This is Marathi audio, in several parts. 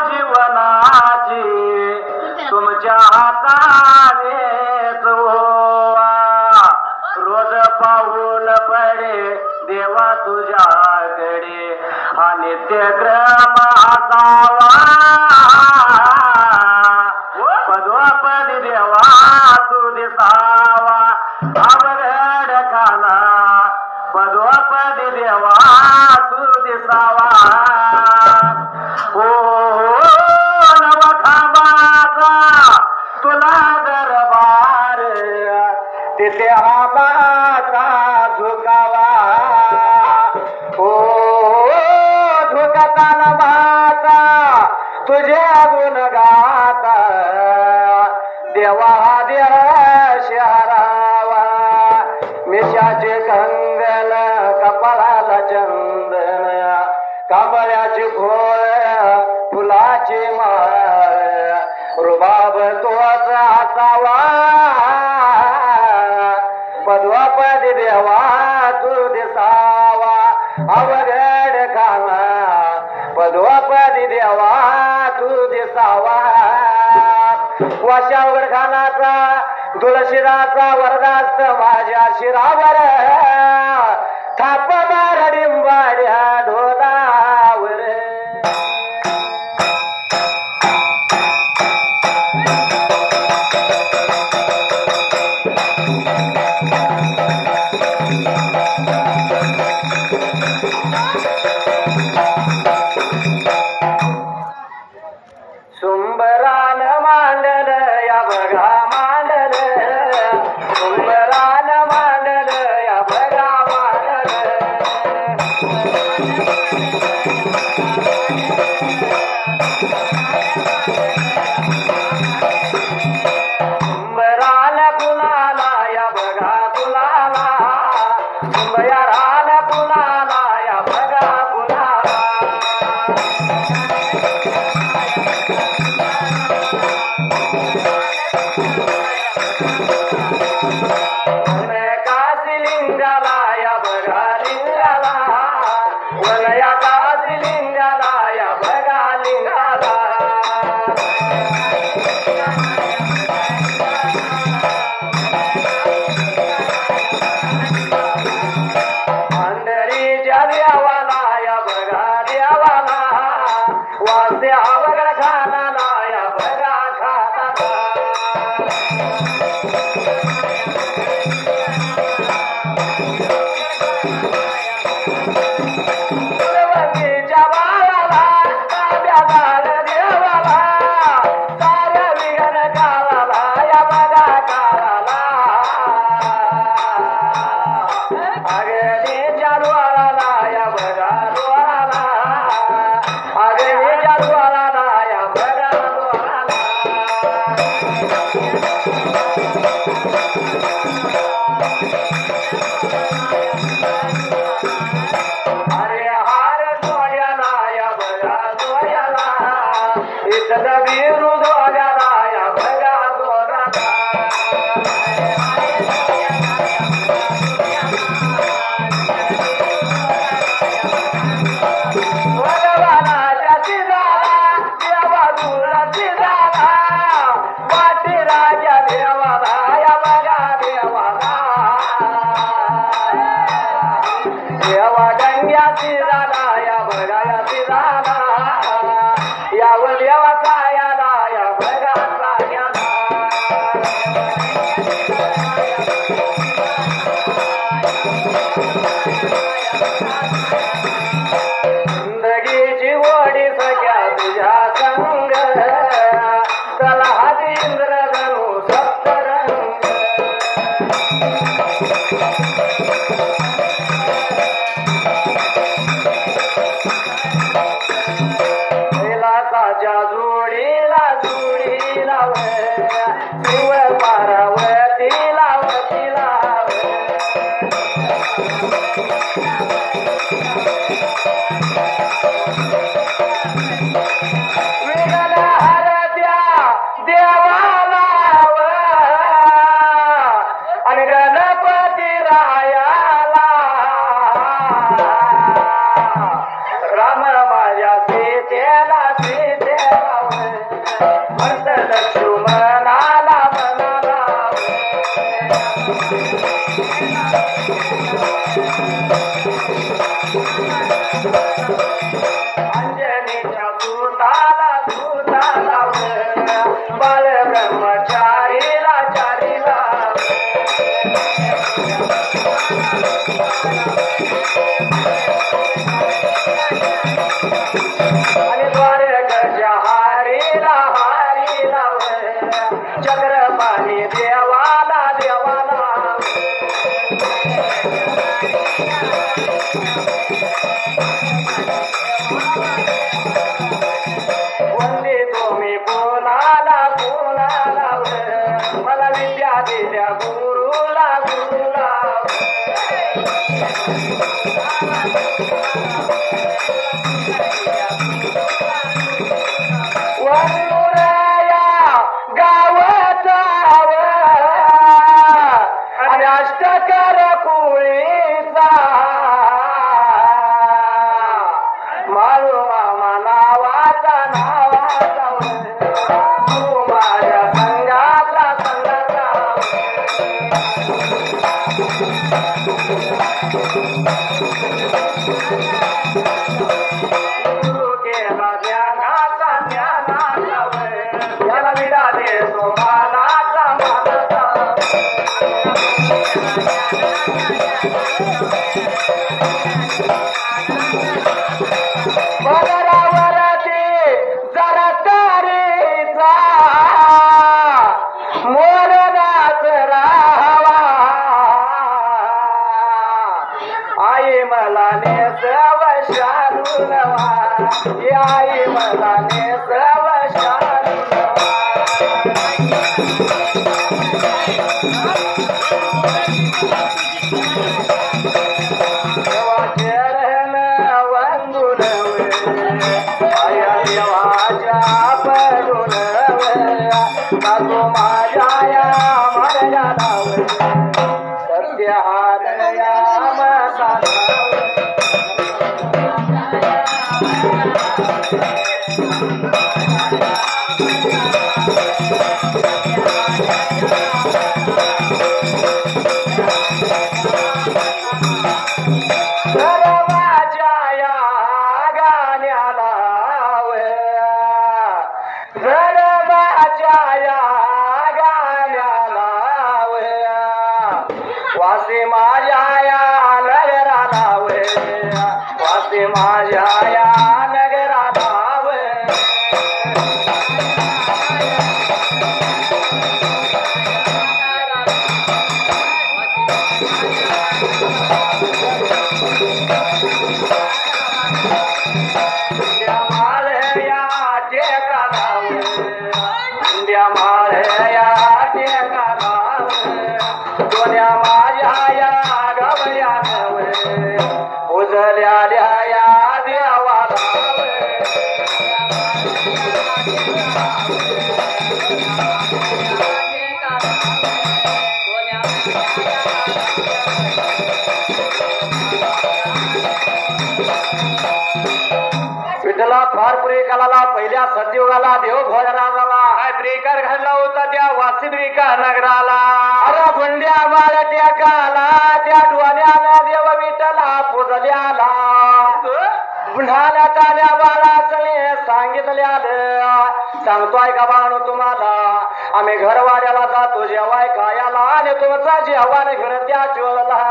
जीवनाची तुमच्या हातानेच रोज पाऊल पडे देवा तुझ्याकडे हा नित्यक्रम असावा पदोपदी देवा तू दिसावा अवघड खाना पदोपदी देवा तू दिसावा हो नवखाबाचा तुला दरबार तिथे आबाचा झुकावा हो झुकता नभाता तुझे गुण गाता देवा देव शहरावा मिशाचे कंगन कपाळाला चंदन कांबळ्याची खोळ फुलाची माळ रुबाब तोच असावा पदवापदी देवा तू दिसावा अवघड खाना पदवापदी देवा तू दिसावा वाशावगड खानाचा तुळशीदाचा वरदास्त माझ्या शिरावर थाप मार डिंबाड्या ढोलावर सुंबरान मांडल या बघा मांडल सुंबरान मांडल या बघा मांडल सुंबरान कुणाला या बघा कुणाला सुंबरान कुणाला या बघा कुणाला कासिलिंगाला या बघा लिंगाला वलया कासिलिंगाला या बघा लिंगाला अंधरीच्या देवाला या बघा देवाला वासे आवगड खानाला या बघा खानाला जिंदगीची ओढी सख्या तुझ्या संग चला हाती इंद्रधनु सप्तरंग कैलासाच्या जोडीला जोडी लाव शिव पार्वती लावती लाव आणि गणपती रायाला राम माझ्या सीतेला सीते सुताला सुताला बाळ ब्रह्मचारीला चारीला आणि द्वारकाच्या हारीला हारीला चक्रपाणी देवाला देवाला वंदे तुम्ही कोणाला कोणाला मला विद्या दिल्या गुरुला गुरुला वंदुराया गावाचा आणि अष्टकर कुळीचा माळू मामा नावाचा नावाचा तू माझ्या संघातला संघाचा गुरु केला ज्ञानाचा ज्ञानाचा याला विडा देतो मानाचा मानाचा बदरावरती जरा तारीचा मोरनाच राहावा आई मला नेसव शालूनवा आई मला नेसव शालूनवा देवा चरण वंदुन आया देवाच्या पडून तातो माझ्या या माझ्या नाव सत्यहार याम धर्माच्या या गाण्याला धर्माच्या या गाण्याला वासी माझ्या या नगराला वासी माझ्या या नगराला माळ्या टेकाला माळ्या टेकाला दोन्या माझ्या या गवळ्या उजल्या या देवाला विठ्ठला फार पुरे कालाला पहिल्या सतयुगाला देव भोजनाला काय ब्रेकर घडला होता त्या वासिद्रिका नगराला अरे गुंड्या बाळ त्या काला त्या डोण्याला देव विठ्ठला पुजल्याला पुन्हा त्या बाळासने सांगितल्यालं सांगतोय का बाणू तुम्हाला आम्ही घरवाड्याला जातो जेवाय खायला आणि तुमचा जेवण घेऊन त्या चोळला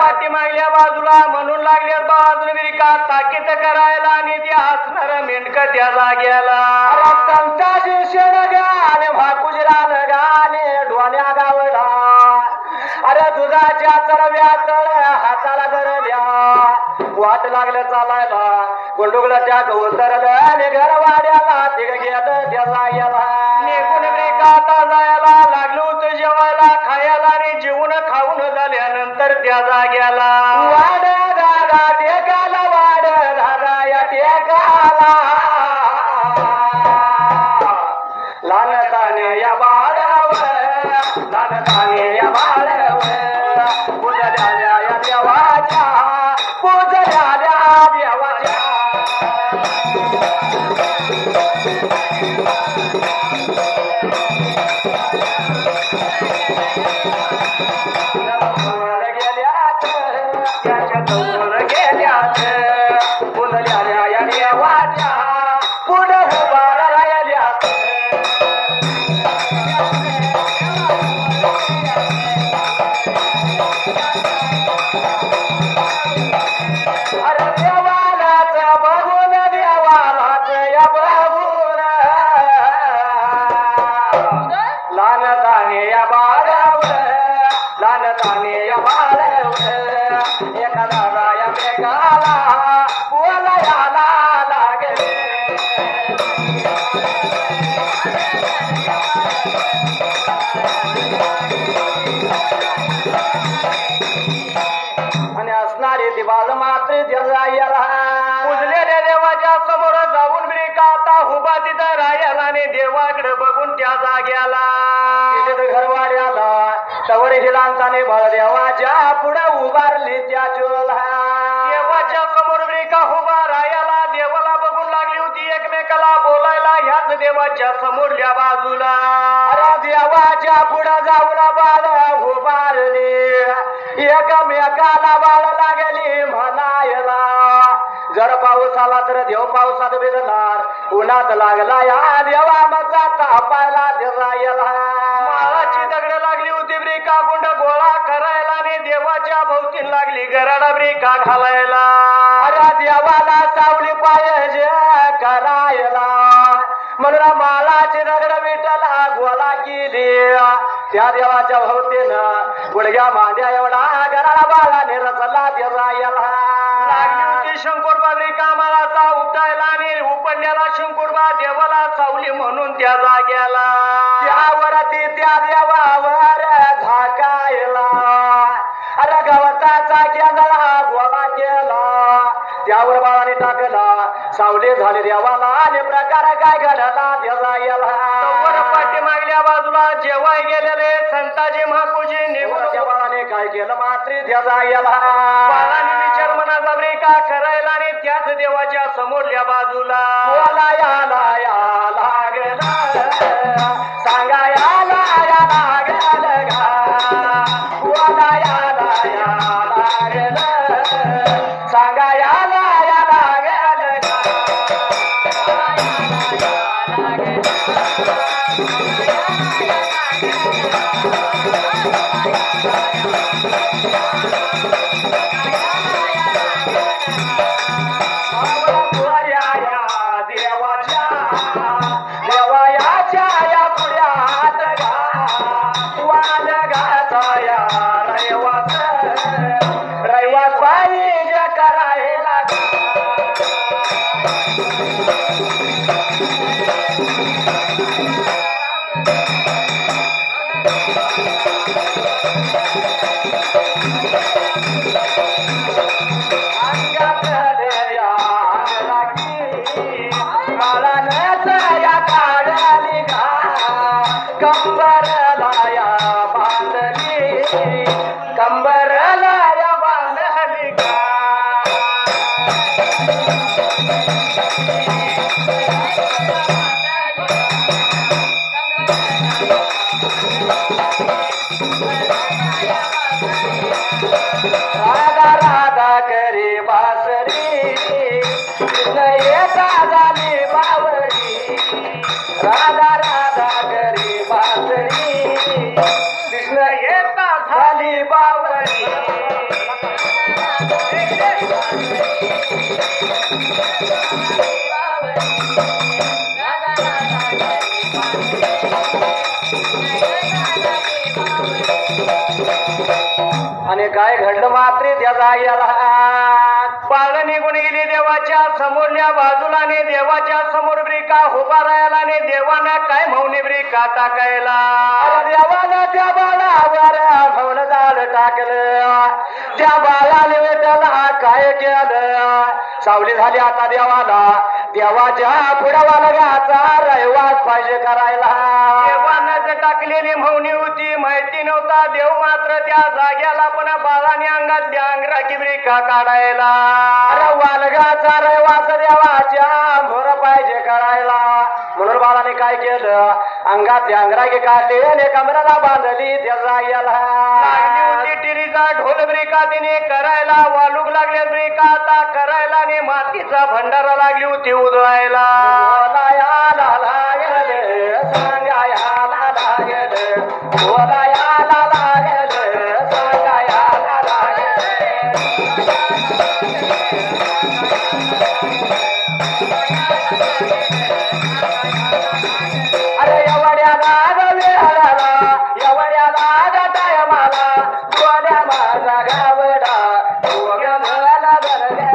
पाठीमागल्या बाजूला म्हणून लागल्या बाजूला ताकीद करायला आणि त्या हसणार मेंढक त्या जाग्याला संताजी शेण गाणे भाकुजरा गाणे डोण्या गावडा अरे दुधाच्या चरव्या चढ हाताला धरल्या वाट लागलं चालायला गुंडुगला त्या उतरलं आणि घरवाड्याला तिघ गेलं त्या जाग्याला निघून आता जायला लागलं होतं जेवायला खायला आणि जेवण खाऊन झाल्यानंतर त्या जाग्याला वाड दादा टेकाला वाड दादा या टेकाला लहानताने या बाळावर लहानताने या बाळावर पूजल्या या देवाच्या पूजल्या देवाच्या आणि असणारी ती बाज मात्र याला उजलेल्या देवाच्या समोर जाऊन ब्रिका आता उभा तिथं राहायला आणि देवाकडे बघून त्या जाग्याला घरवाड्याला तवर हिलांचाने बळ देवाच्या पुढे उभारली त्या चोला देवाच्या समोर ब्रिका उभा राहायला देवाला बघून लागली होती एकमेकाला बोलायला ह्याच देवाच्या समोरल्या बाजूला देवाच्या पुढे जाऊन बाळ उभारली एकमेकाला बाळ लागली म्हणायला जर पाऊस आला तर देव पावसात भिजणार उन्हात लागला या देवा मचा तापायला देवायला माळाची दगड लागली होती ब्रिका गुंड गोळा करायला आणि देवाच्या भोवतीन लागली गराडा ब्रिका घालायला अरे देवाला सावली पाहिजे करायला म्हणून मालाची दगड विठला गोळा केली त्या देवाच्या भोवतीनं गुडघ्या मांड्या एवढा गराडा बाळाने रचला देवायला लागली होती शंकरबा ब्रिका माळाचा उपटायला आणि उपडल्याला शंकरबा देवाला सावली म्हणून त्या जाग्याला त्यावरती त्या देवावर झाकायला अरे गवताचा केंदळा गोळा केला त्यावर बाळाने टाकला सावली झाली देवाला आणि प्रकार काय घडला देवायला पाठीमागल्या बाजूला जेव्हा गेलेले संताजी महापूजी निघून बाळाने काय केलं मात्र देवायला बाळाने विचार मनाचा ब्रिका करायला आणि त्याच देवाच्या समोरल्या बाजूला बोला याला या लागला सांगा याला या लागल गा बोला याला या लागल सांगा याला या लागल देवाच्या या पुढ्यात वाल घाताया रैवास पाहिजे करायला कंबरला या बांधली राधा राधा करी बासरी कृष्ण येता झाली बावरी राधा राधा करी बासरी कृष्ण येता झाली बावरी आणि काय घडलं मात्र त्या जाग्याला पाळणं निघून गेली देवाच्या समोरल्या बाजूला आणि देवाच्या समोर ब्रिका उभा राहायला आणि देवानं काय मौनी ब्रिका टाकायला देवानं त्या बाळावर मौन झाड टाकलं त्या बाळाने त्याला काय केलं सावली झाली आता देवाला देवाच्या पुढं वालगाचा रहिवास पाहिजे करायला देवानं टाकलेली मौनी होती माहिती नव्हता देव मात्र त्या जाग्याला पण बाळाने अंगातल्या अंगराची ब्रिका काढायला अरे वालगाचा रहिवास देवाच्या मोर पाहिजे करायला म्हणून बाळाने काय केलं अंगातली अंगरागी काढली आणि कमराला बांधली त्या जाग्याला लागली होती टिरीचा ढोल ब्रिका तिने करायला वालूक लागल्या ब्रिका आता करायला आणि मातीचा भंडारा लागली होती उधळायला याला लागले सांगा याला लागले बोला याला लागले सांगा याला लागले अरे एवढ्या नाग वेळाला एवढ्या नाग टायमाला गोड्या माझा गावडा गोग्या मला धरले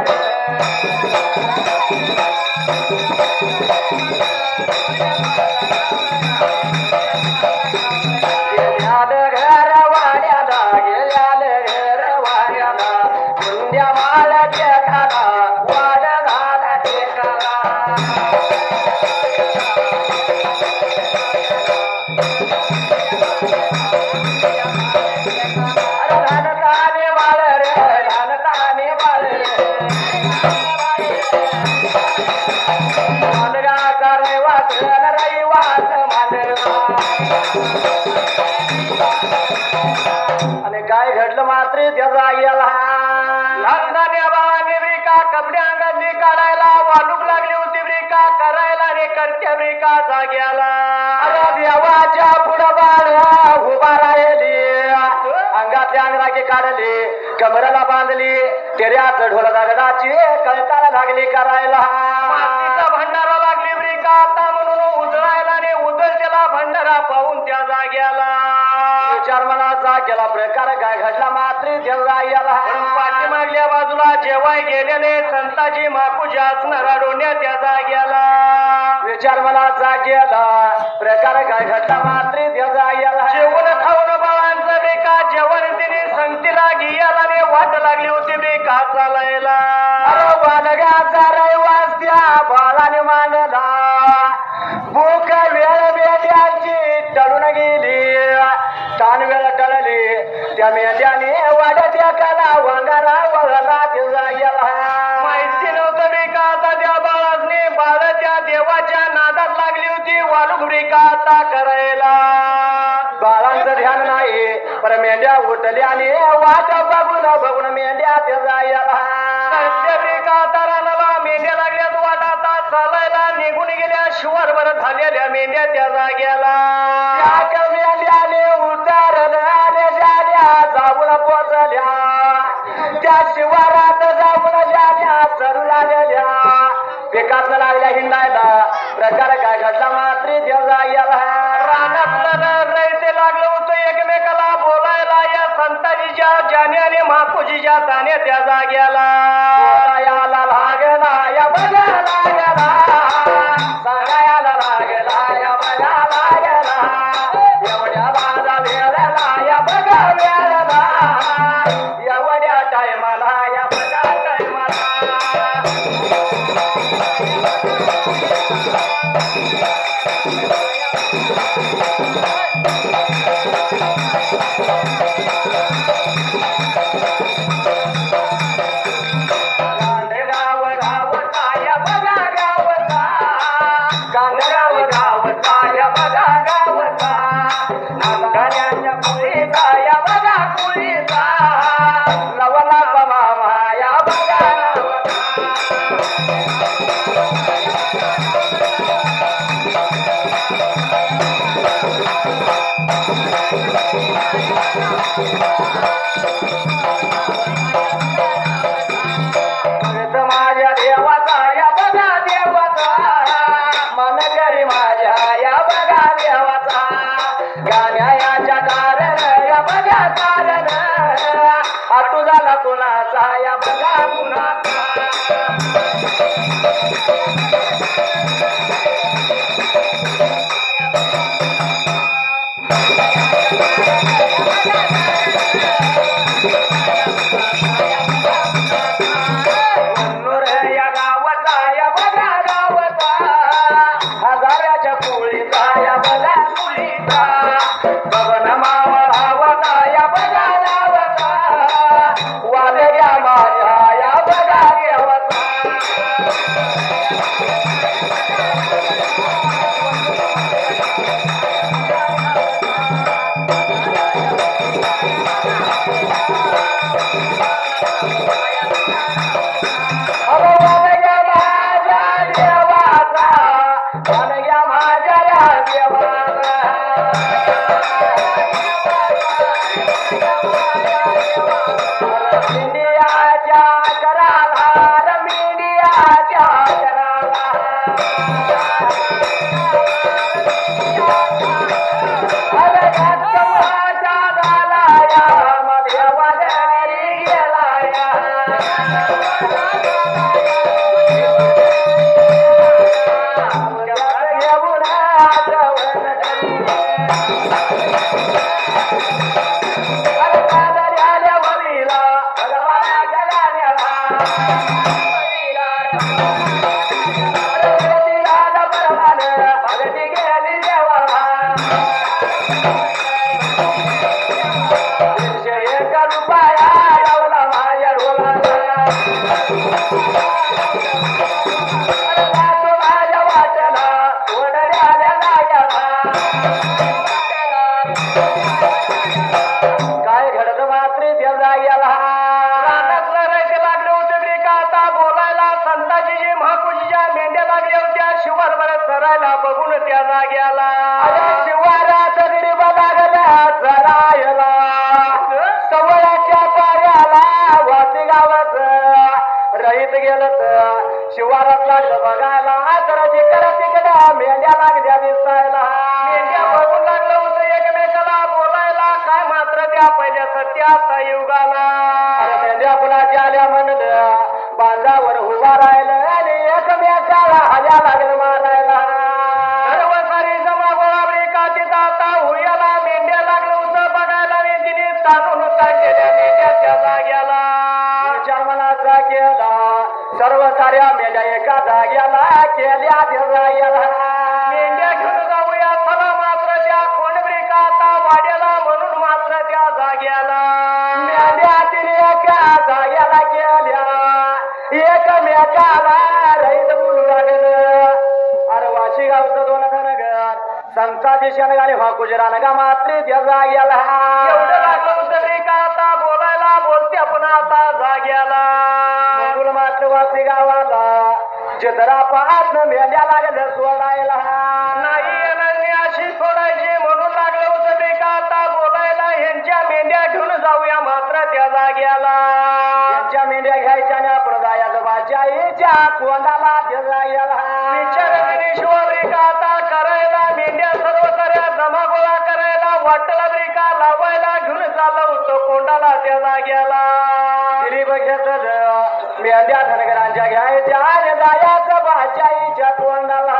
आणि काय घडलं मात्र त्याचा गेला लहानदान्या बाळाने ब्रिका कपडे अंगातली काढायला वालूक लागली होती ब्रिका करायला रे करत्या ब्रिका जाग्याला अरे देवाच्या पुढं बाळ उभा राहिली अंगातली अंगराखी काढली कमराला बांधली तेऱ्याच ढोल दगडाची कळताला लागली करायला मातीचा भंडारा लागली ब्रिका आता म्हणून उजळायला रे उजळतेला भंडारा पाहून त्या जाग्याला विचार मनाचा केला प्रकार काय घडला मात्र त्याचा गेला पाठीमागल्या बाजूला जेवाय गेलेले संताजी माकुजी असणारा डोन्या त्या जाग्याला विचार मनाचा केला प्रकार काय घडला मात्र त्याचा गेला जेवण खाऊन बाळांचं बेका जेवण तिने संगतीला गियाला रे वाट लागली होती बेका चालायला अरे बालगाचा रहिवास्या बाळाने मानला भूक वेळ मेंढ्यांची टळून गेली तान वेळ टळली त्या मेंढ्याने वाड्याच्या काला वांगारा वळला तिचा गेला माहिती नव्हतं बेका आता त्या बाळाने बाळ त्या देवाच्या नादात लागली होती वालुघडी का आता करायला बाळांचं ध्यान नाही पण मेंढ्या उठल्याने वाट बघून बघून मेंढ्या तिचा गेला मेंढ्या लागल्यात वाट आता चालायला निघून गेल्या शिवारवर झालेल्या मेंढ्या त्या जाग्याला त्या मेंढ्याने उतरल्या जाल्या जाऊन पोचल्या त्या शिवारात जाऊन जाल्या चरू लागल्या पिकाच लागल्या हिंडायला प्रकार काय घडला मात्र देवा गेला रानातलं रयते लागलं होतं एकमेकाला बोलायला या संताजीच्या जाण्याने माकुजीच्या ताने त्या जाग्याला याला लागला या बघा लागला सगळ्याला लागला या बघा लागला एवढ्या माझा वेळेला या बघा वेळेला एवढ्या टायमाला या बघा टायमाला माझ्या देवाचा या बघा देवाचा मन करी माझ्या या बघा देवाचा गाण्या याच्या कारण या बघा कारण हा तुझा कुणाचा या बघा कुणाचा या गावाचा या बघा गावाचा हजाराच्या पोळीचा या बघा पोळीचा बघन मावा भावाचा या बघा गावाचा वादग्या माझ्या या बघा देवाचा संता दिशाने गाणे भाकुजरान गा मात्रे त्या जाग्याला एवढं लागलं होतं रे का आता बोलायला बोलते आपण आता जाग्याला मंगुल मात्र वासी गावाला चित्रा पाहत मेंढ्या लागलं सोडायला नाही येणारी अशी सोडायची म्हणून लागलं होतं रे का आता बोलायला ह्यांच्या मेंढ्या घेऊन जाऊया मात्र त्या जाग्याला त्यांच्या मेंढ्या घ्यायच्या आणि आपण जायचं बाच्याईच्या कोंडाला त्या जाग्याला विचार रे का आता करायला मेंढ्या सर्व साऱ्या जमा गोळा करायला वाटला रे का लावायला घेऊन चाललं होतं कोंडाला त्या जाग्याला दिली बघितलं मेंढ्या धनगरांच्या घ्यायच्या आणि जायचं बाच्याईच्या कोंडाला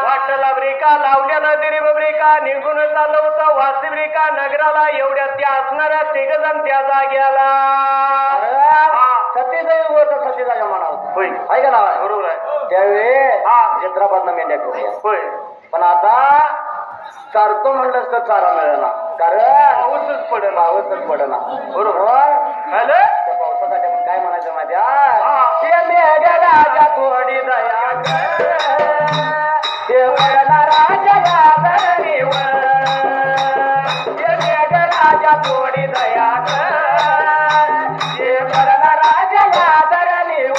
वाटला ब्रिका लावलेला दिरी ब्रिका निघून चाललं होतं वासी ब्रिका नगराला एवढ्या त्या असणाऱ्या तिघ जण त्या जाग्याला सतीचा युग होतं सतीचा जमाना होता होय आहे का नाव बरोबर आहे त्यावेळी चित्रापातनं मेंढ्या करूया होय पण आता चारतो म्हणलंच तर चारा मिळेना कारण पाऊसच पडना बरोबर हॅलो त्या पावसासाठी आपण काय म्हणायचं माझ्या मेघराजा थोडी दया ते राजा या धरणीवर ते मेघराजा थोडी दया ते राजा या धरणीवर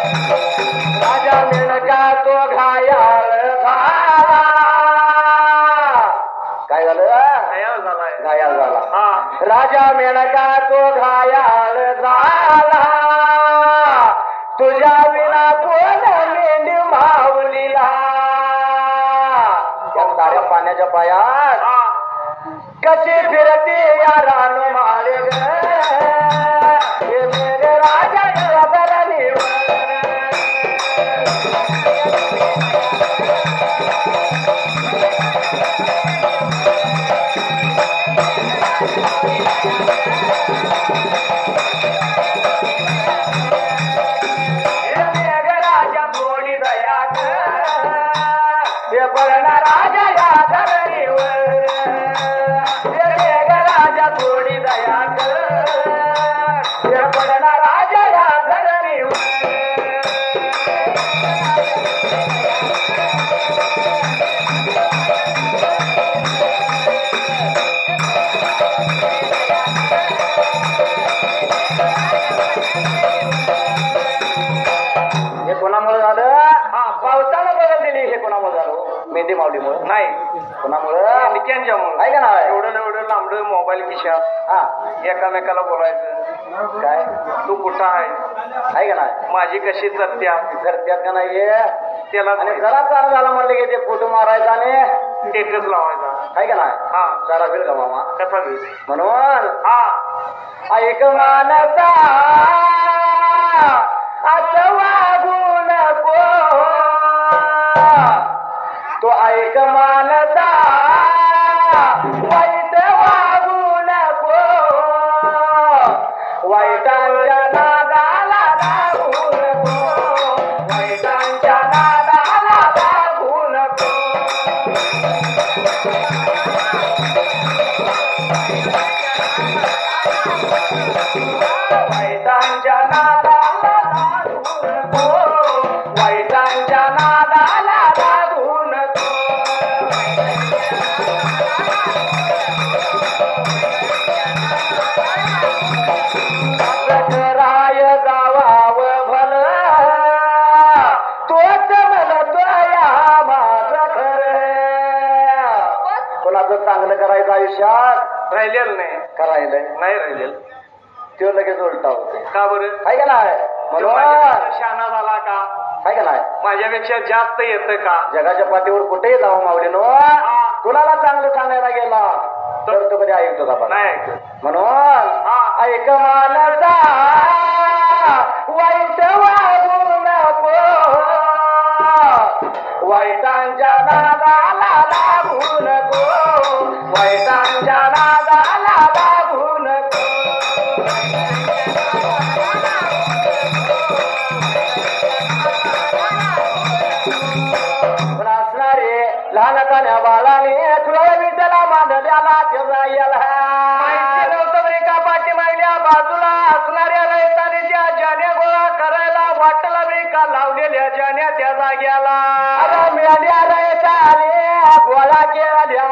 राजा मेनका तो घायाळ झाला काय झालं घायाळ झाला राजा मेनका तो घायाळ झाला तुझ्या विना कोण मेंढी माऊलीला त्या साऱ्या पाण्याच्या पायात कशी फिरते या रान माळे राजा थोडी दया राजा या धरणीवर राजा थोडी दया राजा या धरणीवर हे कोणामुळे झालं पावसानं बदल दिली हे कोणामुळे झालं मेंढी माऊलीमुळे नाही कोणामुळे निक्यांच्यामुळे आहे का ना एवढं लांबड मोबाईल खिशात हा एकामेकाला बोलायचं काय तू कुठं आहे का नाही माझी कशी सत्या घरच्यात का नाहीये त्याला आणि जरा चालू झाला म्हणले की ते फोटो मारायचा आणि स्टेटस लावायचा आहे का नाही हा सारा बिल का मामा कसा बी म्हणून हा ऐक मानसा असं वागू नको तो ऐक मानसा वाईट वागू नको वाईटांच्या नादाला लागू नको वाईटांच्या नादाला लागू नको वाईटांच्या नादाला लागू नको वाईटांच्या नादाला लागू नको राय जावाव भल तोच म्हणतोया माझं घर कोणाचं चांगलं करायचं आयुष्यात राहिलेलं नाही करायलंय नाही राहिलेलं तो लगेच उलटा होते का बरं आहे का नाही तो म्हणून माझ्यापेक्षा शहाणा झाला का आहे का नाही माझ्यापेक्षा जास्त येतं का जगाच्या पाठीवर कुठेही जाऊ माऊली नो कुणाला चांगलं सांगायला गेला तर तो कधी ऐकतो का? नाही ऐकत. म्हणून ऐक मानसा वाईट वागू नको, वाईटांच्या नादाला लागू नको, वाईटांच्या नादाला लागू नको. पण असणारे लहानतान्या बाळाने तुला विठ्ठला मांडल्याला तेव्हा याला माहिती नव्हतं बरे का पाठीमागल्या बाजूला असणाऱ्या रैताने ज्या जाण्या गोळा करायला वाटला बरे का लावलेल्या जाण्या त्या जाग्याला मिळाल्या रैताने गोळा केल्या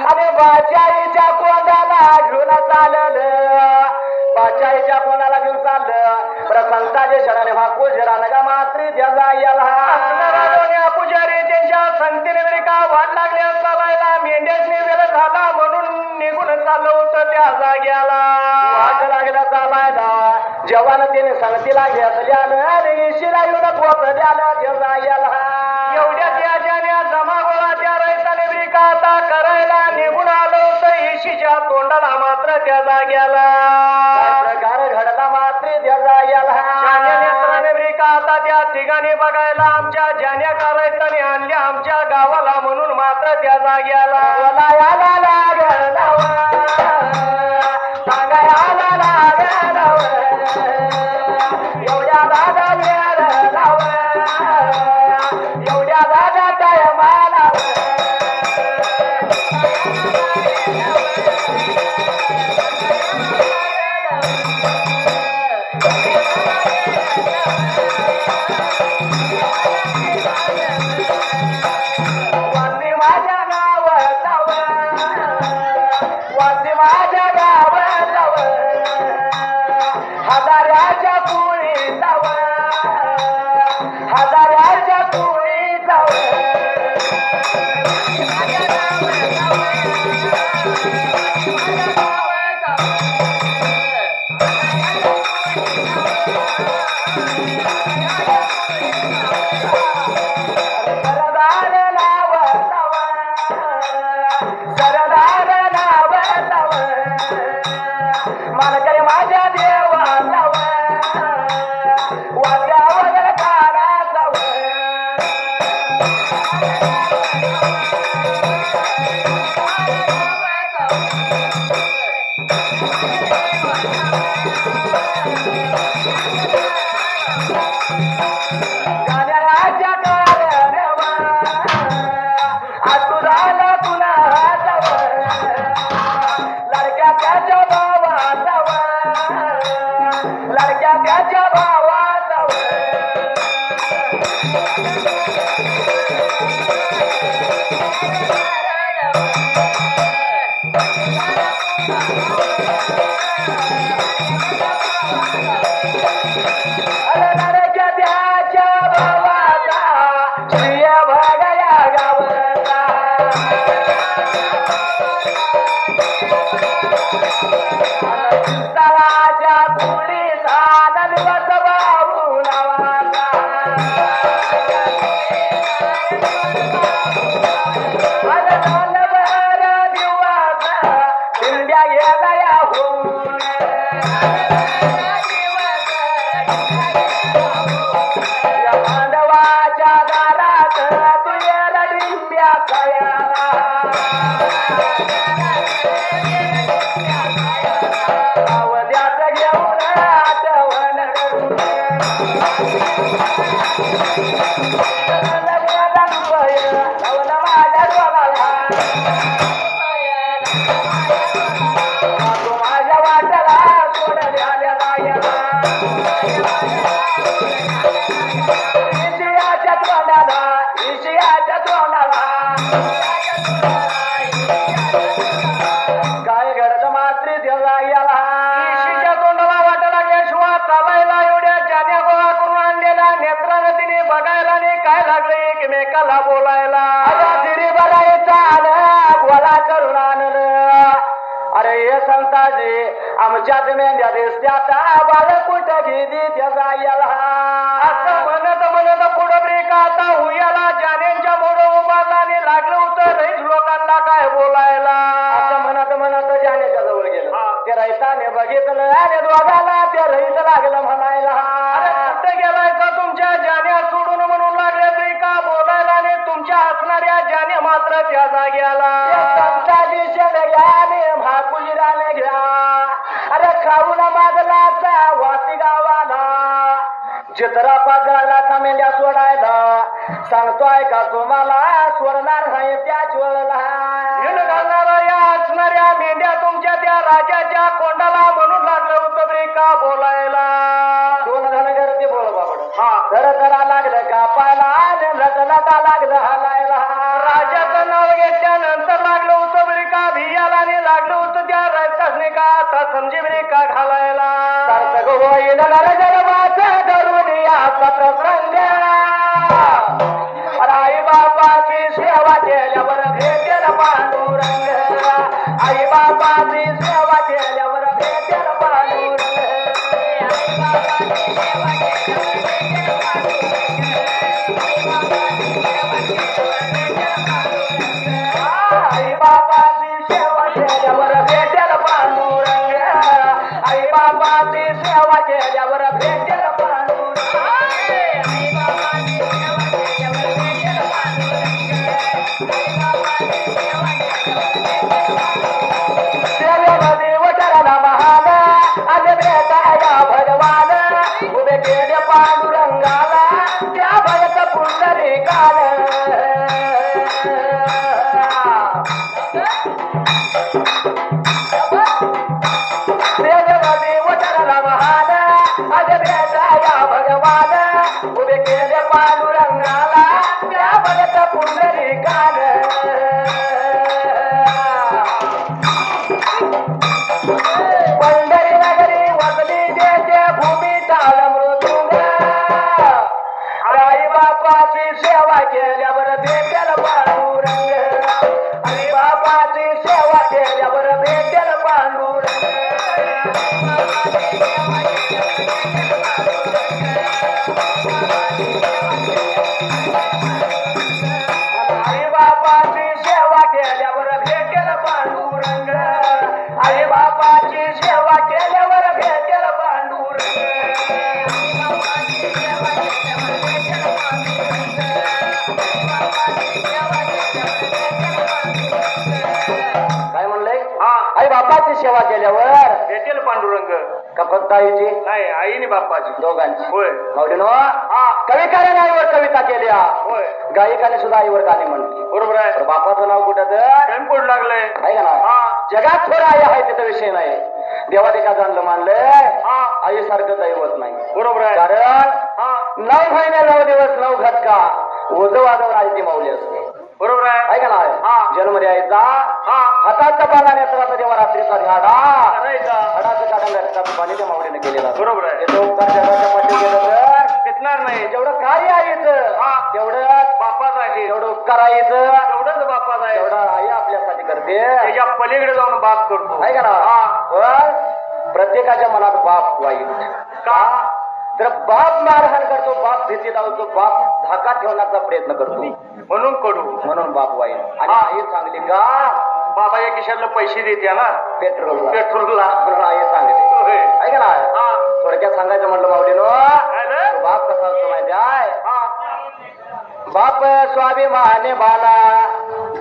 आणि बाचाईच्या कोंडाला घेऊन चाललं, बाचाईच्या कोणाला घेऊन चाललं प्रसंताचे शरणे भाकू जरा मात्री त्याला याला पुजारी त्यांच्या संतीने बरे का वाट लागल्या चालायला मेंढ्यासनी वेळ झाला म्हणून निघून चाललं होतं त्या जाग्याला वाट लागला चालायला जवान त्याने संगतीला घेतल्यानं आणि शिरा येऊन पोचल्यानं त्याला याला एवढ्या त्या जाण्या जमा गोळा त्या रैताने बरे का आता करायला निघून आलं होतं येशीच्या तोंडाला मात्र त्या जाग्याला प्रकार घडला मात्र त्याला याला नेत्राने बरे का आता त्या ठिकाणी बघायला आमच्या जाण्या करायचाने आणल्या आमच्या गावाला म्हणून मात्र त्या जाग्याला याला लागलं सांगायला लागलं एवढ्या दादा वेळ लाव, एवढ्या दादा टायमाला वासी माझ्या गावात वासी माझ्या गावात हजाराच्या पुळी जाव, हजाराच्या पुळी जाव. सरदार नाव तव, सरदार नाव तव, मानकरी माझ्या देवा तव, वाद्यावर काना तव. गाण्याच्या कारणावा आतू झाला तुला जाव, लडक्या त्याच्या भावा जाव, लडक्या त्याच्या भावा जाव. लडक्या त्याच्या भावाचा श्रिय भगया गावचा. तळाच्या पुढीचा नलवत बाबू नावाचा. नलवर दिवस इंडिया गेल्या होऊन या पांडवाच्या दारात तुझ्या डिंब्या सयाला. अवद्याच घेऊन आठवण करून लावून माझ्या डोळ्याला तू माझ्या वाट्याला सोडल्या लायला. ईशियाच्या तोंडाला, ईशियाच्या तोंडाला काय घडलं मात्र त्याला याला. इशीच्या तोंडाला वाट लागल्याशिवाय चालायला एवढ्या जाण्या गोळा करून आणलेल्या नेत्रानं तिने बघायला आणि काय लागले एकमेकाला बोलायला. आता तिरी बघायचं आलं गोळा करून आणलं. अरे हे संताजी आमच्याच मेंढ्या दिसत्यात बाळ कुठं गेली त्याचा याला. असं म्हणत म्हणत पुढं ब्रेक आता हुयाला जाण्यांच्या मोड उभारला आणि लागलं होतं लईच लोकांना बघितलं आणि दोघाला ते रईत लागलं म्हणायला. कुठे गेलाय का तुमच्या जाण्या सोडून म्हणून लागले तरी का बोलायला आणि तुमच्या हसणाऱ्या जाने मात्र त्या जाग्याला. संताजी शेंड्याने भाकुजीराने घ्या अरे खाऊन मागला वासी गावाला चित्रा पाजळाचा मेंढ्या सोडायला सांगतोय का तुम्हाला सोडणार नाही त्याच वेळेला. घालणारा या हसणाऱ्या मेंढ्या तुमच्या त्या राजाच्या कोंडाला म्हणून लागलं होतं तरी का बोलायला. दोन धनगर ते बोल बाबड हा तर करा लागलं का पाला लटलटा लागलं हालायला. राजाचं नाव घेतल्यानंतर लागलं होतं बरी का भियाला आणि लागलं होतं त्या रस्त्याने का आता समजी बरी का घालायला. सार्थक होईल नरजन्माचं धरून या सतसंग आई बाबाची सेवा केल्यावर भेटेल पांडुरंग. आई बाबाची सेवा केल्यावर भेटेल पांडुरंग. आई बाबाची सेवा केल्यावर भेटेल पांडुरंग. आई बाबाची सेवा केल्यावर भेटेल पांडुरंग. सेवेमध्ये वटराला महान आज भेटाया भगवान उभे केले पांडुरंगाला त्या भयत पुंडरीकान. सेवेमध्ये वटराला महान आज भेटाया भगवान उभे केले पांडुरंगाला त्या भयत पुंडरीकान. पंढरी नगरी वसली देते भूमी टाळ मृदुंग. आई बापाची सेवा केल्यावर भेटेल पांडुरंग. आई बापाची सेवा केल्यावर भेटेल पांडुरंग. आई बापाची सेवा केल्यावर भेटेल पांडुरंग. आई बापाची सेवा केल्यावर भेटेल पांडुरंग. काय म्हणलंय आई बापाची सेवा केल्यावर भेटेल पांडुरंग. का फक्त आईची नाही आईने बाप्पाची दोघांची. होय मावडीनो कविकाराने आईवर कविता केल्या होय गायिकाने सुद्धा आईवर गाणी म्हणली. बरोबर आहे. तर बापाचं नाव कुठं तर टेम्पोड लागलंय. आहे का ना. जगात थोडं आई आहे तिथं विषय नाही. देवाने का जाणलं मानलंय आई सारखं दैवत नाही. बरोबर आहे. कारण 9 महिने 9 दिवस 9 घटका ओझं वाजवून आई ती माऊली असते. बरोबर आहे. का ना. जन्म द्यायचा हाताचा पाला नेत्राचा देवा रात्रीचा झाडा हाडाचं काढून रक्ताचं पाणी त्या माऊलीने केलेला. बरोबर आहे. याचं उपकार जगाच्या पाठी गेलं तर भेटणार नाही. जेवढं कार्य आईचं तेवढं बापाच आहे. जेवढं उपकार आईचं तेवढंच बापाच आहे. तेवढं आई आपल्यासाठी करते. त्याच्या पलीकडे जाऊन बाप करतो. आहे का ना. पण प्रत्येकाच्या मनात बाप वाईट का तर बाप मारहाण करतो, बाप भीती लावतो, बाप धाका ठेवण्याचा प्रयत्न करतो म्हणून कडू म्हणून बाप वाईट. आणि आई चांगली का बाबा या खिशातलं पैसे देते ना पेट्रोलला पेट्रोलला. आई चांगली आहे का ना. थोडक्यात सांगायचं म्हटलं माऊलीनो बाप कसा असतो माहिती आहे. बाप स्वाभिमाने बाला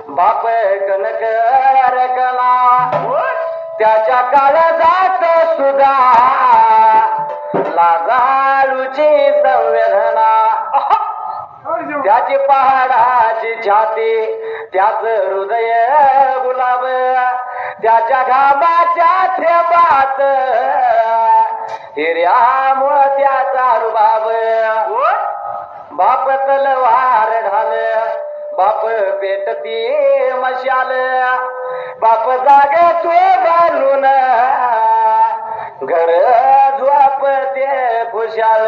बाप कनक रकला त्याच्या काळजात सुद्धा लाजाळूची संवेदना. त्याची पहाडाची छाती त्याच हृदय गुलाब त्याच्या घामाच्या थेबात हिर्या मोत्याचा रुबाब. बाप तलवार ढाल बाप पेटती मशाल बाप जागे तो घालून घर झोपते खुशाल.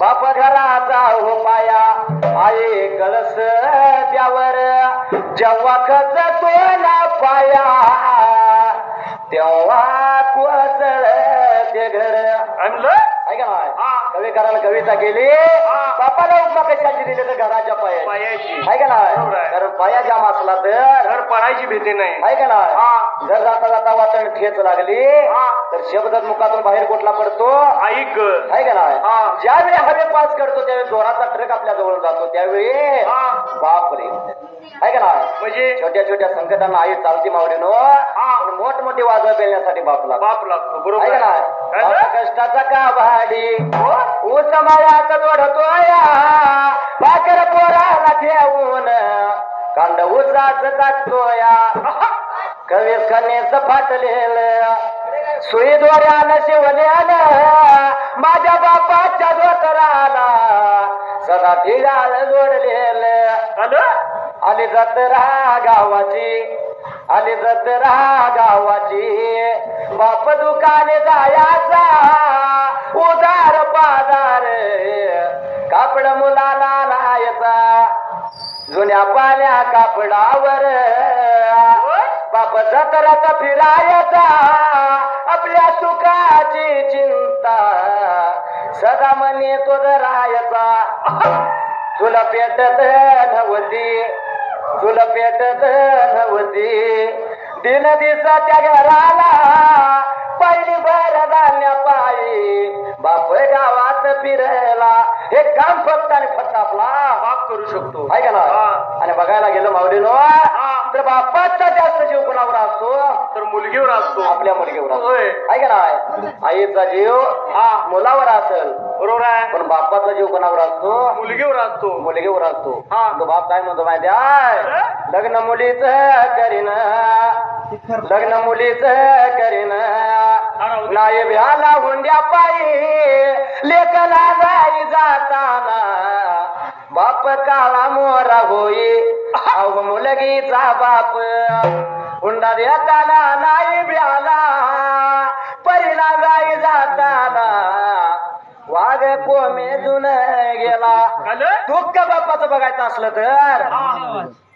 बाप घराचा हो पाया आई कळस त्यावर जेव्हा खच तो ना पाया तेव्हा कोसळ ते घर. का नाही हा. कविकाराला कविता केली बापाला उपमा कशाची दिली तर घराच्या पायाची पायाची आहे का बरोबर आहे. नाही कारण पाया जाम असला तर घर पडायची भीती नाही आहे का नाही हा. जर जाता जाता वाटण ठेच लागली हा. तर शब्द मुखातून बाहेर कुठला पडतो ऐक आहे का नाही हा. ज्यावेळी हवे पास करतो त्यावेळी जोराचा ट्रक आपल्या जवळ जातो त्यावेळी हा. बापरे आहे का नाही म्हणजे छोट्या छोट्या संकटांना आई चालती मावडीनो पण मोठमोठी वाजव पेलण्यासाठी बाप लागतो बाप लागतो बरोबर आहे का आहे. नाही काय बाप झालं? कष्टाचा का भाडी ऊस मायात दोडतोया भाकर पोराला ठेवून कांड ऊसाच टाकतोया कवीस कनेच फाटलेलं सुई दोऱ्यानं शिवल्यानं माझ्या बापाच्या धोतराला सदा ठिगाळ जोडलेलं आलं आली जत्रा गावाची आली जत्रा गावाची बाप दुकाने जायाचा उदार पादार कापड मुलाला लायचा जुन्या पाण्या कापडावर बाप जत्रात फिरायचा आपल्या सुखाची चिंता सदा मने तो राहायचा तुला पेटत नव्हती तुला पेटत नव्हती दिन दिवसाच्या घराला पहिली भर धान्य पायी बाप गावात फिरला हे काम फक्त आणि फक्त आपला बाप करू शकतो आहे का ना हा. आणि बघायला गेलो मावडीनो तर बापाचा जास्त जीव कुणावर असतो तर मुलगीवर असतो आपल्या मुलगीवर असतो होय. आहे का नाही आईचा जीव मुलावर असेल बरोबर आहे पण बापाचा जीव कोणावर असतो मुलगीवर असतो मुलगीवर असतो हा. तो बाप काय म्हणतो माहिती आहे लग्न मुलीच करीन लग्न मुलीच करीन नाही भ्याला हुंड्या पायी लेकला जाई जाताना बाप काळा मोरा होई अहो मुलगीचा बाप हुंडा देताना नाही भ्याला पहिला गाई जाताना वाघ कोमेजून गेला आलं दुःख बाप्पाचं बघायचं असलं तर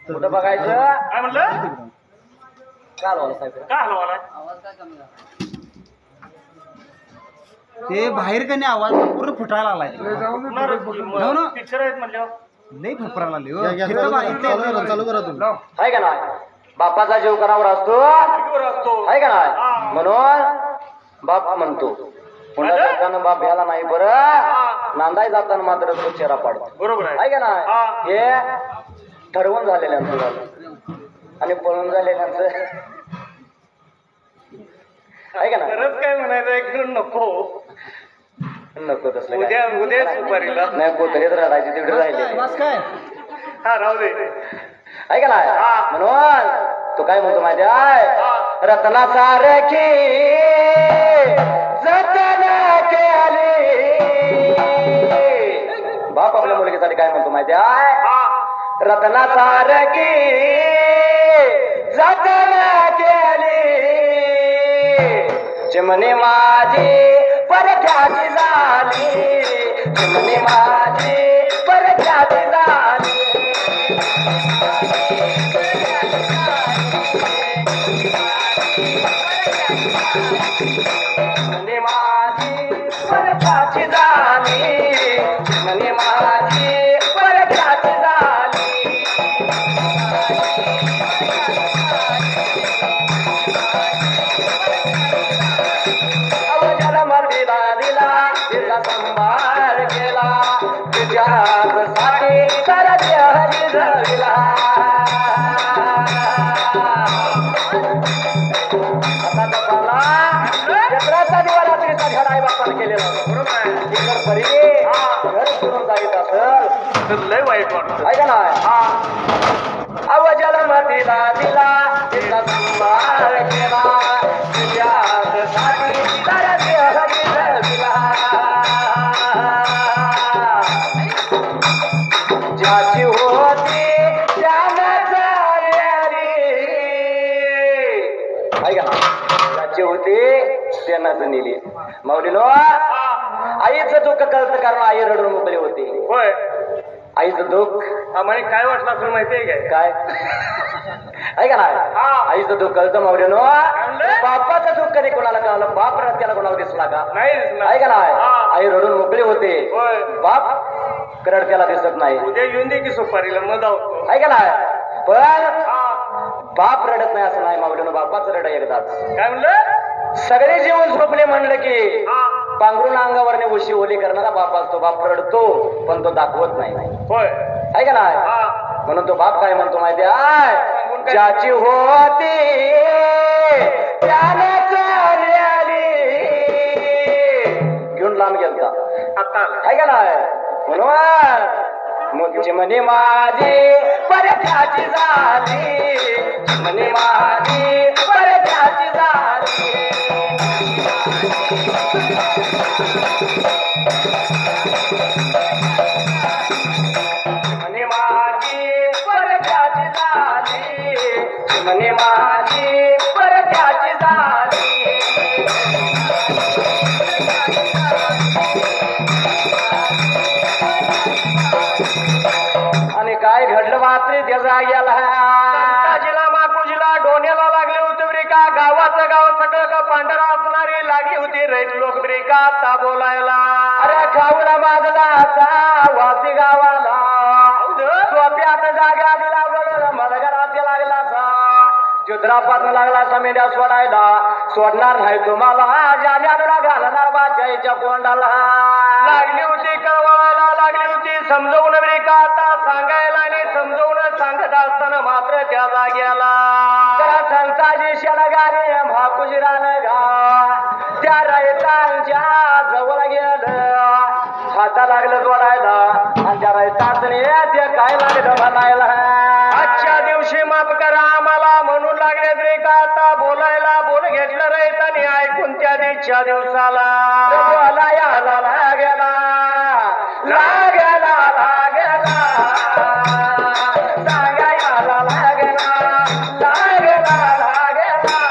कुठं बघायचं काय म्हणलं काल वाला साहेब काय हलवा मला ते बाहेर कधी आवाज पूर्ण फुटायला आलाय हो ना? पिक्चर आहेत म्हणल्यावर लई फुफरायला लागली हो. इथं बा- इथं- चालू करा तुम्ही आहे का नाही बापाचा जीव कोणावर असतो मुलगीवर असतो आहे का नाही हा. म्हणून बाप म्हणतो हुंडा देताना बाप भ्याला नाही बरं नांदाय जाताना मात्र तो चेहरा पाडतो बरोबर आहे आहे का हा. नाही हे ठरवून झालेल्यांचं झालं आणि पळून झालेल्यांचं आहे का ना खरंच काय म्हणायचं एक नको नको तसलं उद्या काय. उद्या सुपारीला नाही कोतरीत रडायची तिकडे राहिले बस काय हा राहू दे आहे का नाही हा. म्हणून तो काय म्हणतो माहिती आहे हा. रत्ना सारखी जतन केली बाप आपल्या मुलगीसाठी काय म्हणतो माहिती आहे हा रत्ना सारखी जतन केली चिमणी माझी परख्याची झाली चिमणी माझी परख्याची झाली चिमणी माझी परख्याची झाली चिमणी माझी परख्याची झाली अवजल मर्दीला दिला तिचा संभाळ केला तिच्यासाठी तर हरी धरला आता तपाला चक्राचा दिवारात्रीचा धडा आई बापानं केलेला होता. बरोबर आहे इतर परी घर सोडून जायचं असेल तर लय वाईट वाटत आहे का नाही अवजल मर्दीला दिला तिचा संभाळ केला तिच्यासाठी तर हरी धरला ज्याची होती त्यानंच नेली आहे का ज्याची होती त्यानंच नेली माऊलीनो आईचं दुःख कळतं कारण आई रडून मोकळी होती होय आईचं दुःख आम्हाला काय वाटलं असेल माहितीये काय काय ऐका ना हा. आईचं दुःख कळतं मावऱ्यानो बापाचं दुःख कधी कोणाला कळलं बाप रस्त्याला कोणाला दिसला का नाही दिसला. ऐका ना हा. आई रडून मोकळी होते होय. बाप रडत्याला दिसत नाही उद्या येऊन दे की सुपारीला मग जाऊ. ऐका ना पण हा. बाप रडत नाही असं नाही मावऱ्यानो बापाचं रड एकदाच काय म्हणलं? सगळे जीवन झोपले म्हणलं की हा. पांघरून अंगावरने उशी ओली करणारा बाप असतो बाप रडतो पण तो दाखवत नाही होय. ऐका ना हा. म्हणून तो बाप काय म्हणतो माहिती आहे ज्याची होती त्याने चालली घेऊन लांब गेलता आता ऐका ना म्हणून मुझी म्हणे माझी परत्याची झाली म्हणे माझी परत्याची झाली म्हणे माझी परत्याची झाली म्हणे माझी परत्याची झाली आणि काय घडलं मात्र त्या जाग्याला संताजीला माकुजीला डोण्याला लागले होते बरे का गावाचं गाव सगळं का पांढरा असणारी लागली होती रैत लोक बरे का ता बोलायला. अरे खाऊला माझला असा वासी गावाला सोप्यात जागा दिला बरोबर मला घरात लागला असा जुद्रापात लागला असा मेंढ्या सोडायला सोडणार नाही तुम्हाला जाण्याला घालणार बाच्याच्या कोंडाला लागली होती कळवायला लागली होती समजवून बरे का आता सांगायला आणि समजवून सांगत असताना मात्र त्या जाग्याला त्याला संताजी शेणगारे भाकुजीरान गा त्या रयतांच्या जवळ गेलं हाता लागलं जोडायला आणि त्या रयतांनी ते काय लागलं म्हणायला आजच्या दिवशी माफ करा आम्हाला म्हणून लागले रे का आता बोलायला बोल घेतलं रयतानी ऐकून त्या दिवच्या दिवसाला बोला याला लागला लागला लागला सांगा याला लागला लागला लागला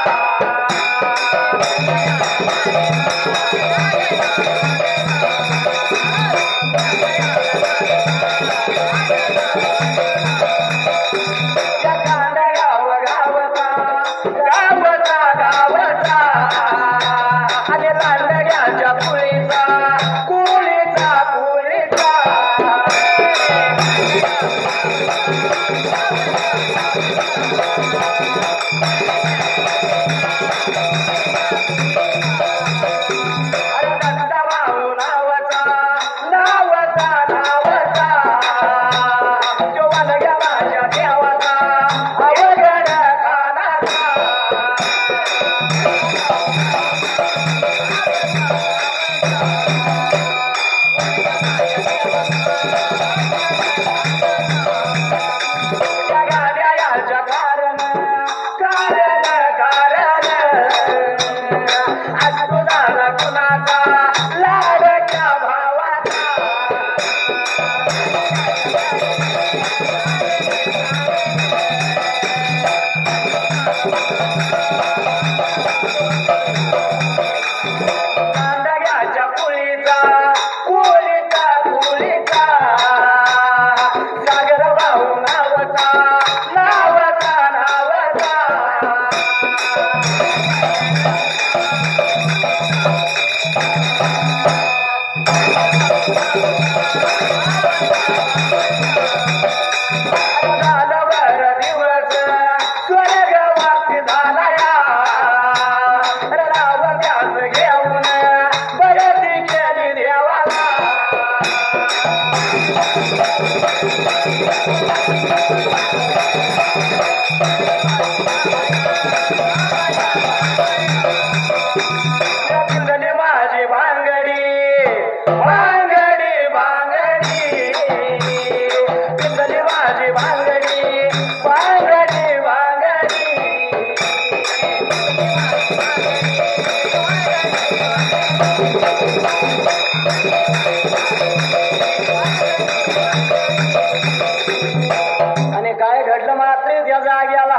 आणि काय घडलं मात्र त्या जाग्याला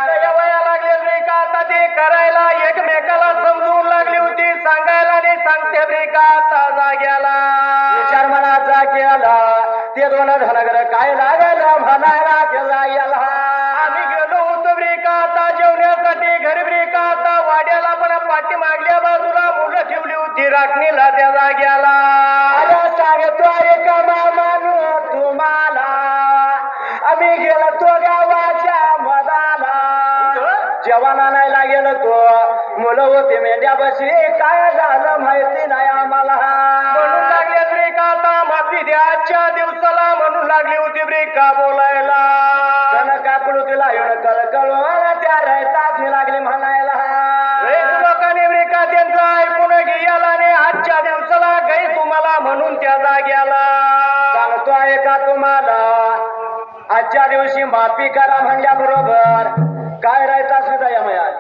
त्याच्या वया लागले रे का आता ते करायला एकमेकाला समजून लागली होती सांगायला आणि सांगते रे का आता जाग्याला विचार मनाचा केला ते दोन धनगर काय लागलं म्हणायला त्या जाग्याला आम्ही राखणीला त्या जाग्याला अरे सांगतो एका मामानू तुम्हाला आम्ही गेलो तो गावाच्या मदाला जेवणा नाही लागेल तो मुलं होते मेंढ्या बसली काय झालं माहिती नाही आम्हाला म्हणून लागले ब्रेका आता माफी द्या आजच्या दिवसाला म्हणून लागली होती ब्रेका बोलायला काकडू तिला येऊन कळकळून त्या रयतात मी लागली म्हणायला लोकांनी ब्रेका त्यांचं ऐकून गेला आणि आजच्या दिवसाला गई तुम्हाला म्हणून त्या जाग्याला सांगतो आहे का तुम्हाला आजच्या दिवशी माफी करा म्हणल्याबरोबर काय राहायचं असं दया मिळाल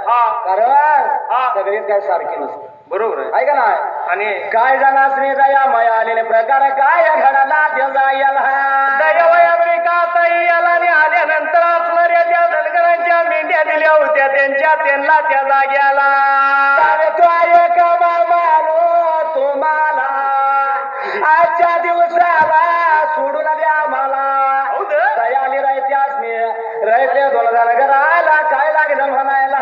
कारण सगळीच काय सारखी नसते बरोबर आहे का नाही आणि काय जणासनी दया मिळालेले प्रकार काय घडला त्या याला दयावया ब्रेका ताई याला आणि आल्यानंतर असणाऱ्या त्या धनगरांच्या मेंढ्या दिल्या होत्या त्यांना त्या जाग्याला सांगतो आहे का मामानो तुम्हाला आजच्या दिवसाला सोडून द्या मला दयाली राहत्यास मी राहते दोन धनगराला काय लागलं म्हणायला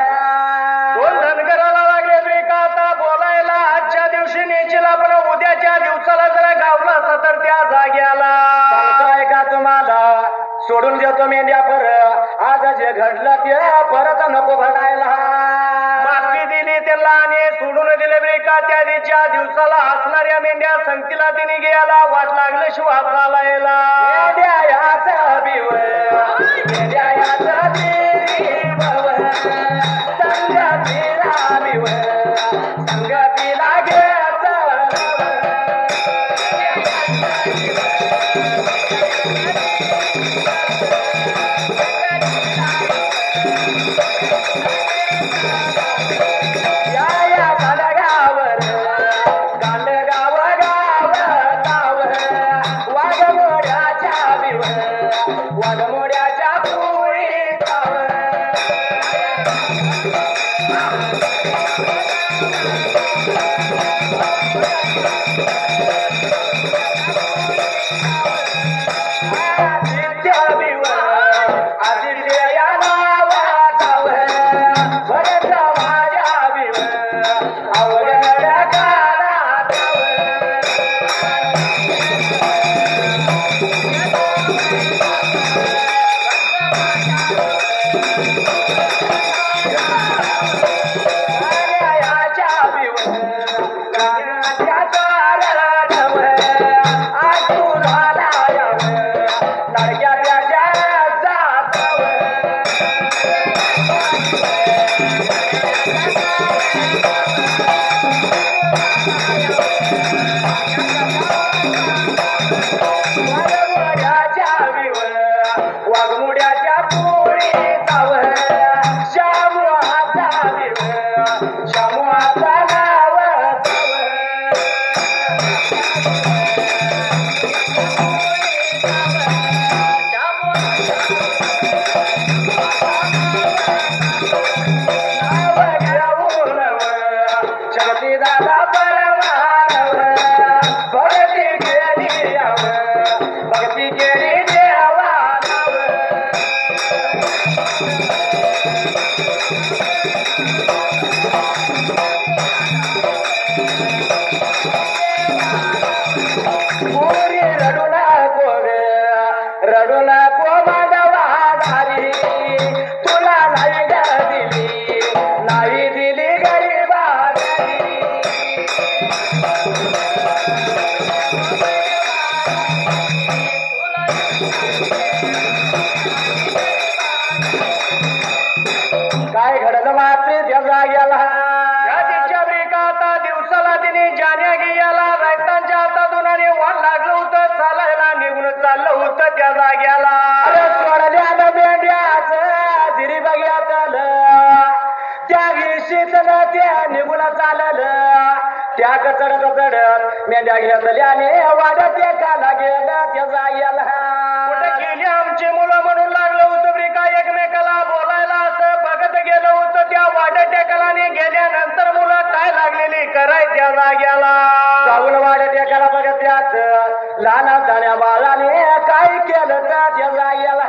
दोन धनगराला लागले ब्रेका आता बोलायला आजच्या दिवशी नेचीला पण उद्याच्या दिवसाला जरा गावला असता तर त्या जाग्याला सांगतोय का तुम्हाला सोडून देतो मेंढ्या आज जे घडलं ते परत नको घडायला माफी दिली त्याला आणि सोडून दिले ब्रेका त्या दिवसाला हसणाऱ्या मेंढ्या संगतीला तिने गेला वाट लागलं शिवाय चालायला मेंढ्याचा बिव मेंढ्याचा बिव संगतीला बिव संगतीला काय घडलं मात्र त्या जाग्याला या तिच्या ब्रेका आता दिवसाला तिने जाण्या गेला रयतांच्या हातातून आणि वाण लागलं होतं चालायला निघून चाललं होतं त्या जाग्याला सोडल्यानं मेंढ्याच दिरी बघ्यात आलं त्या विशीतलं त्या निघून चाललं त्या चढत चढत मेंढ्या घेतल्याने वाढत एकाला गेलं त्या जाग्याला कुठे गेली आमची मुलं म्हणून लागलं होतं ब्रेका एकमेकाला बोलायला असं बघत गेलं होतं त्या वाढत एकालाने गेल्यानंतर मुलं काय लागलेली कराय त्या जाग्याला जाऊन वाढत एकाला बघत त्यात लहान जाण्या बाळाने काय केलं त्या जाग्याला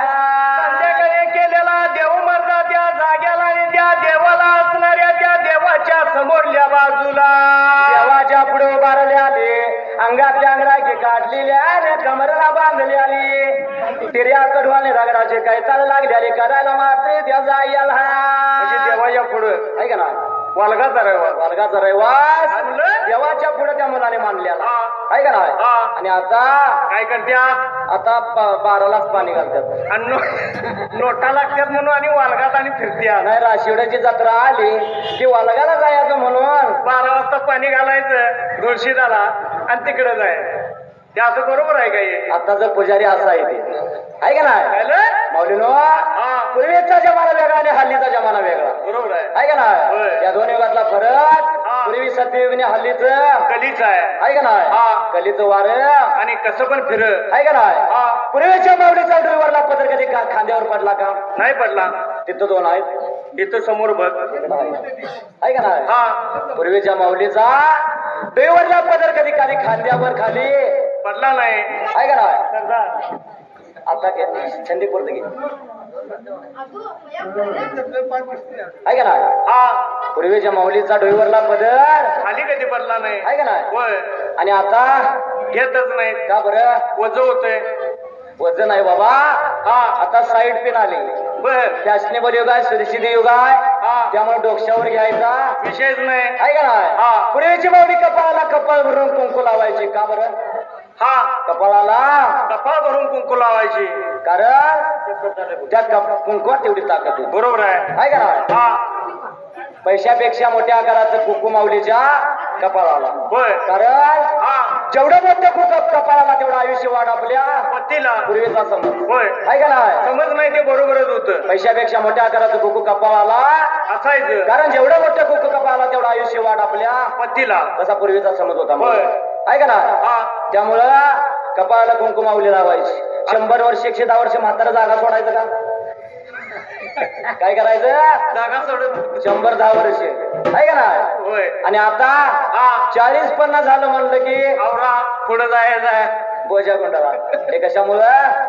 संध्याकाळी केलेला देव मरला त्या जाग्याला आणि त्या देवाला असणाऱ्या त्या देवाच्या समोरल्या बाजूला देवाच्या पुढे काढलेल्या कमरेला बांधली आली तिर्या कडवाने रगडाचे काय चाल लागले करायला मात्र त्या जायला म्हणजे देवाच्या पुढं आहे का ना वालगाचा रविवार वर्गाचा रहिवास आणलं? देवाच्या पुढे त्या मुलाने मानलेला हा. आहे का ना हा. आणि आता काय करत्यात आता 12लाच पाणी घालतात आणि नोटा लागतात म्हणून आणि वालगात आणि फिरत्यात नाही राशिवड्याची जत्रा आली की वालगाला जायचं म्हणून 12 वाजता पाणी घालायचं तुळशीदाला आणि तिकडे जाय ते असं बरोबर आहे का हे आता जर पुजारी असा आहे ते आहे का नाही कळलं? माऊलीनो हा पूर्वीचा जमाना वेगळा आणि हल्लीचा जमाना वेगळा बरोबर आहे आहे का होय. नाही या दोन युगातला फरक हा. पूर्वी सत्ययुग आणि हल्लीच कलीच आहे आहे का नाही हा. कलीचं वार आणि कसं पण फिर आहे का नाही हा पूर्वीच्या माऊलीचा ड्रायव्हरला पदर कधी खांद्यावर पडला का नाही पडला तिथं दोन आहेत इथं समोर बघ आहे का नाही हा पूर्वीच्या माऊलीचा ड्रायव्हरला पदर कधी खाली खांद्यावर खाली पडला नाही आहे का नाही आता घे चंदीपूर घे आहे का नाही हा पूर्वीच्या माऊलीचा ड्रायव्हरला पदर खाली कधी पडला नाही आहे का नाही होय आणि आता घेतच नाही का बरं वज होतंय वजन आहे बाबा हा आता साईड पिन आली बर फॅशनेबल युग आहे सुरक्षित युग आहे हा त्यामुळे डोक्यावर घ्यायचा विषयच नाही आहे का नाही हा पूर्वीची माऊली कपाळाला कपाळ भरून कुंकू लावायची का बरं हा कपाळाला कपाळ भरून कुंकू लावायची कारण त्या कुंकवात तेवढी ताकद आहे बरोबर आहे आहे का नाही हा पैशापेक्षा मोठ्या आकाराचं कुंकू माऊलीच्या कपाळाला होय कारण हा जेवढं मोठं कुंकू कपाळाला तेवढं आयुष्य वाढ आपल्या पतीला पूर्वीचा समज होय आहे का नाही समज नाही ते बरोबरच होतं पैशापेक्षा मोठ्या आकाराचं कुंकू कपाळाला असायचं कारण जेवढं मोठं कुंकू कपाळाला तेवढं आयुष्य वाढ आपल्या पतीला तसा पूर्वीचा समज होता होय. आहे का ना हा त्यामुळं कपाळाला कुंकू माऊली लावायची 100 वर्ष 110 वर्ष म्हातारा जागा सोडायचं का काय करायचं जागा सोडत 100-10 वर्ष आहे का ना होय आणि आता हा 40-50 झालं म्हणलं की आवरा पुढे जायचं आहे बोजा गुंडाला हे कशामुळं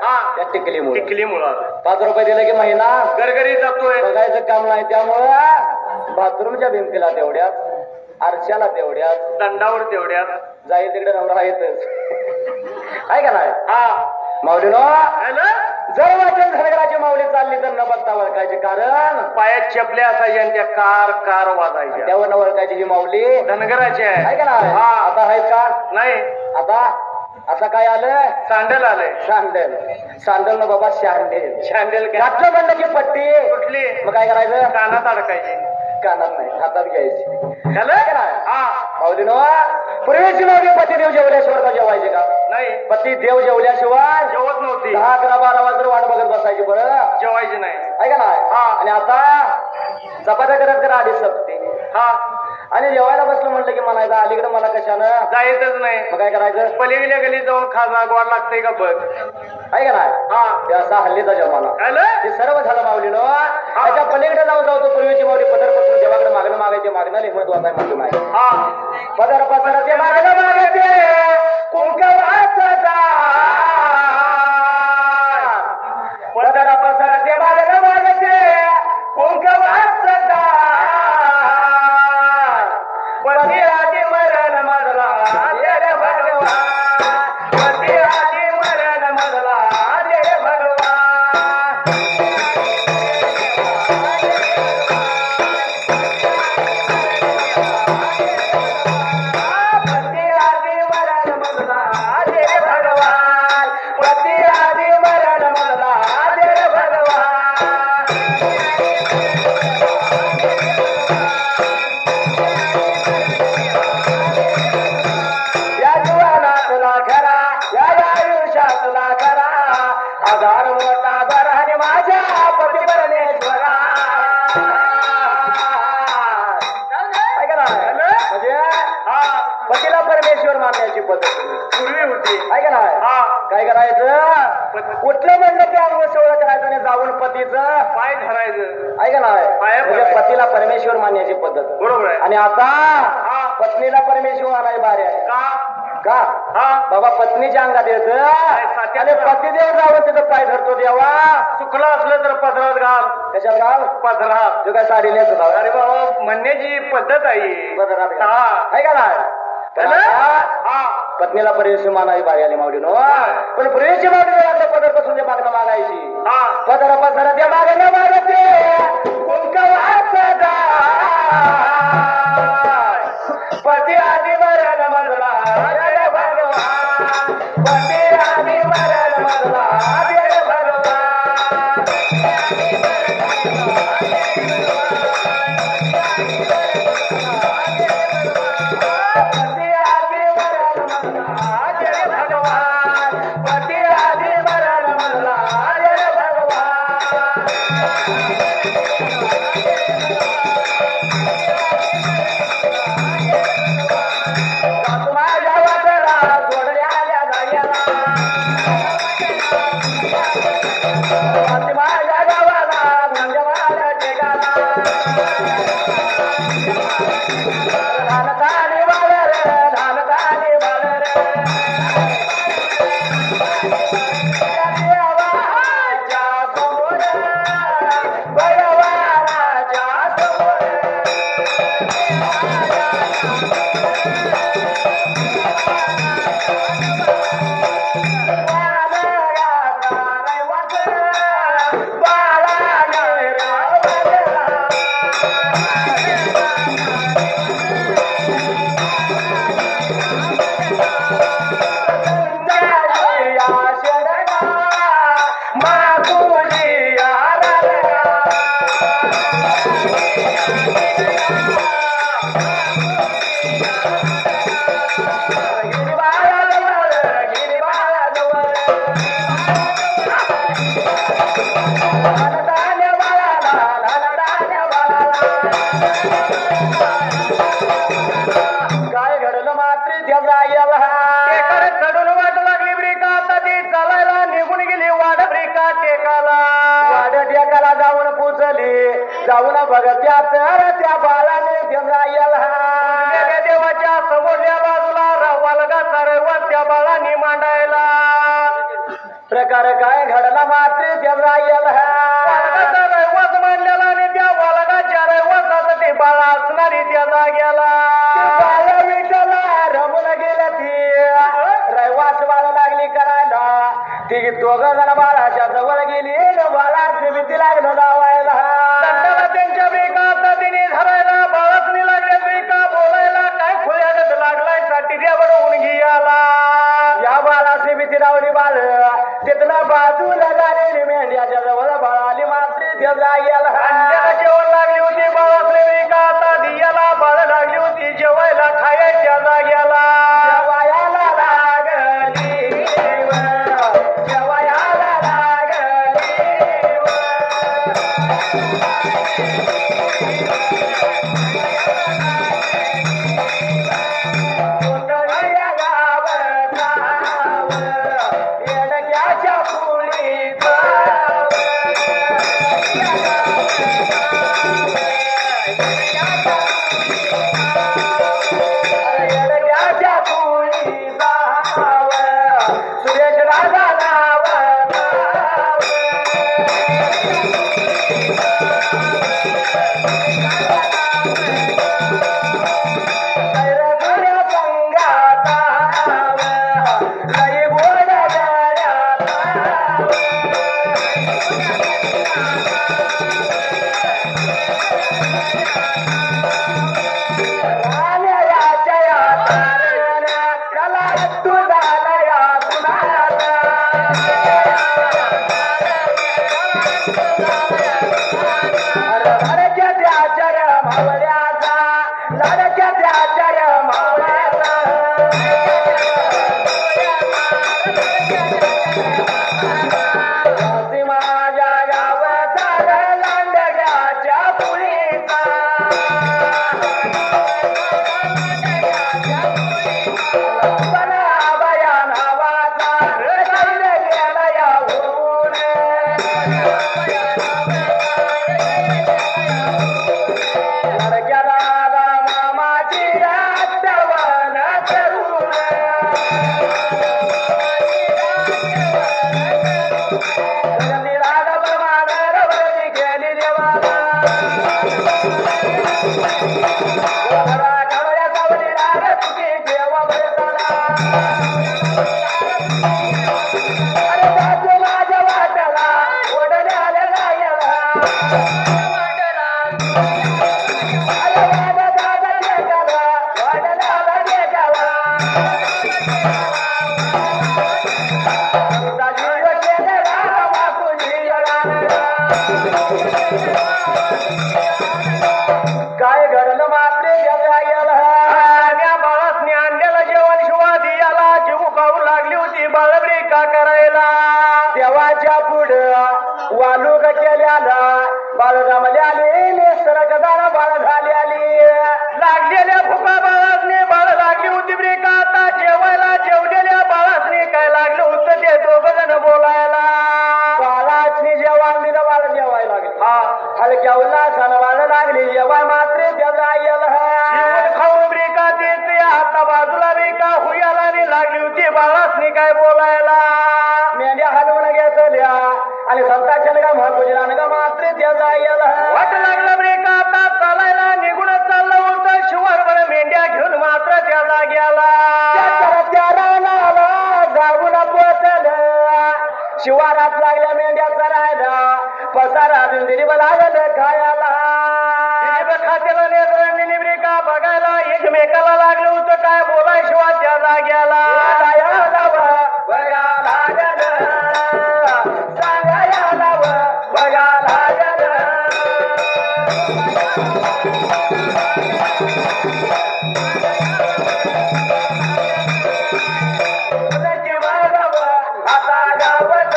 हा त्या टिकलीमुळे टिकली मुळात 5 रुपये दिले की महिना घरघरी जातोय बघायचं काम नाही त्यामुळं बाथरूमच्या भिंतीला तेवढ्यात आरशाला तेवढ्यात दंडावर तेवढ्यात जाईल तिकडे नवरा येतच आहे का नाही हा माऊलीनो हॅलो जर वाटेल धनगराची माऊली चालली तर न बघता ओळखायची कारण पायात चपल्या असायच्या आणि त्या कार कार वाजायच्या त्यावर न ओळखायची ही माऊली धनगराची आहे आहे का नाही हा. आता आहेत का नाही आता आता काय आलं सांडल आलंय सांडल सांडल न बाबा शँडेल शँडल घातलं म्हणलं की पट्टी कुठली मग काय करायचं कानात अडकायची कानात नाही हातात घ्यायची हॅलो आहे का नाही? हा माऊलीनो पूर्वीची माऊली पतिदेव जेवल्याशिवाय का जेवायचे का नाही पती देव जेवल्याशिवाय जेवत नव्हती 10-11-12 वाजता वाट बघत बसायची बरं जेवायची नाही आहे का नाही हा. आणि आता चपात्या करत करत आधी सपते हा आणि जेवायला बसलं म्हटलं की म्हणायचं अलीकडे मला कशानं जायचंच नाही मग काय करायचं पलीकडल्या गलीत जाऊन खाजा गोड लागतंय का बघ आहे का नाही हा ते असा हल्लीचा जमाना हॅलो हे सर्व झालं माऊलीनो त्याच्या पलीकडे जाऊ जाऊ तो पूर्वीची माऊली पदर पसरून देवाकडे मागणं मागायचे मागणं लिहित वाचाय मागणं मागे हा पदर पसरते मागणं मागते कुंकवाचं पदर पसरते मागणं मागते कुंकवाचं पती आधी मरण मधला रे भगवान पती आधी मरण मधला रे भगवान पती आधी मरण मधला रे भगवान पती आधी मरण मधला रे भगवान या जीवनातला खरा या आयुष्यातला खरा आधार मोठा बराने माझ्या पती परमेश्वरा ऐका ना म्हणजे हा पतीला परमेश्वर मानण्याची पद्धत पूर्वी होती ऐका ना हा काय करायचं कुठलं म्हणलं की अंग सवळ करायचं आणि जाऊन पतीचं पाय धरायचं ऐका ना पाया म्हणजे पडायचं. पतीला परमेश्वर मानण्याची पद्धत बरोबर आहे आणि आता हा पत्नीला परमेश्वर आणाय बारे आहे का का हा बाबा पत्नीच्या अंगात येत आणि पतिदेव जावं तिथं पाय धरतो देवा चुकलं असलं तर पदरात घाल त्याच्यात घाल पदरात जो काय साडी नेत होता अरे बाबा म्हणण्याची पद्धत आहे पदरात घाल. हा आहे का नाही हॅलो? हा पत्नीला परिवेशी मानावी बाई आली मावडी नो पण परिवेशी मावडी लागल्या पदर पासून ते मागणं मागायची पदर पसर ते मागणं मागते कुंकवाचा पती आधी मरण मजला जय भगवान पती आधी मरण मजला जय भगवान पती आधी मरण मजला जय भगवान पती आधी मरण मजला जय भगवान माझ्या वाटला सोडल्या जाग्याला माझ्या गावाला म्हणजे माझ्या टेकाला धानकाने बाळ रे धानकाने बाळ रे देवाच्या समोर भगवानाच्या समोर काय घडलं मात्र त्या जाग्याला चढून वाट लागली ब्रिका आता ती चालायला निघून गेली वाट ब्रिका टेकाला वाड टेकाला जाऊन पोचली जाऊन बघत्या तर त्या बाळाने त्या जाग्याला देवाच्या समोरल्या बाजूला रवालगा सरवा त्या बाळाने मांडायला प्रकार काय घडला मात्र त्या जाग्याला रवाज मांडलेला आणि त्या बालगाच्या रवाजात ते बाळ असणारी त्या जाग्याला बाळ विठला रमून गेलं ती रहिवास बाळ लागली करायला ती दोघं जण बाळाच्या जवळ गेली बाळाची भीती लागलं लावायला दंडाला त्यांच्या बेका तिने धरायला बाळासनी लागल्या बेका बोलायला काय खुल्यागत लागलाय साठी द्यावर उणगी आला या बाळाची भीती लावली बाळ तिथला बाजूला झालेली मेंढ्याच्या जवळ बाळाली मात्र त्या जाग्याला अंड्याला जेवण लागली होती बाळासनी बेका आता दियाला बाळ लागली होती जेवायला खायच्या जाग्याला जेवायला लागली जेवायला लागली कोणत्या गावात येडक्याच्या पुळीचा येडक्याच्या पुळीचा सुरेश राजा नाव काय घडलं मात्र त्या बाळासने आणलेलं जेवण शिवाजी याला जीव खाऊ लागली होती बाळबरी का करायला देवाच्या पुढं वालूक केल्याला बाळ जमल्याने निसर्गदार बाळ झाल्याली लागलेल्या फुका बाळासने बाळ लागली होती बरी का आता जेवायला जेवलेल्या बाळासने काय लागलं होतं ते दोघं जण बोलायला बाळाची जेवण दिलं बाळ जेवायला लागले हलक्या उल्हासानं बाळ लागली जेवाय मात्र त्याचा जेवण खाऊन बरी का ते आता बाजूला बरी का हुयाला आणि लागली होती बाळासने काय बोलायला मेंढ्या हलवून घेतल्या आणि संताच्या नका महापूजनानं का मात्र त्याचा वाट लागला बरी का आता चालायला निघून चाललं होतं शिवार मेंढ्या घेऊन मात्र त्याला गेला त्या रानाला जाऊन पोचलं शिवारात लागल्या मेंढ्या चरायला पसारा बिंदिरी लागलं खायला खात्याला निबरी का बघायला एकमेकाला लागलं होतं काय बोलाय शिवाय त्या जाग्याला बघा लागलं सांगायला बघा लागलं आता गावत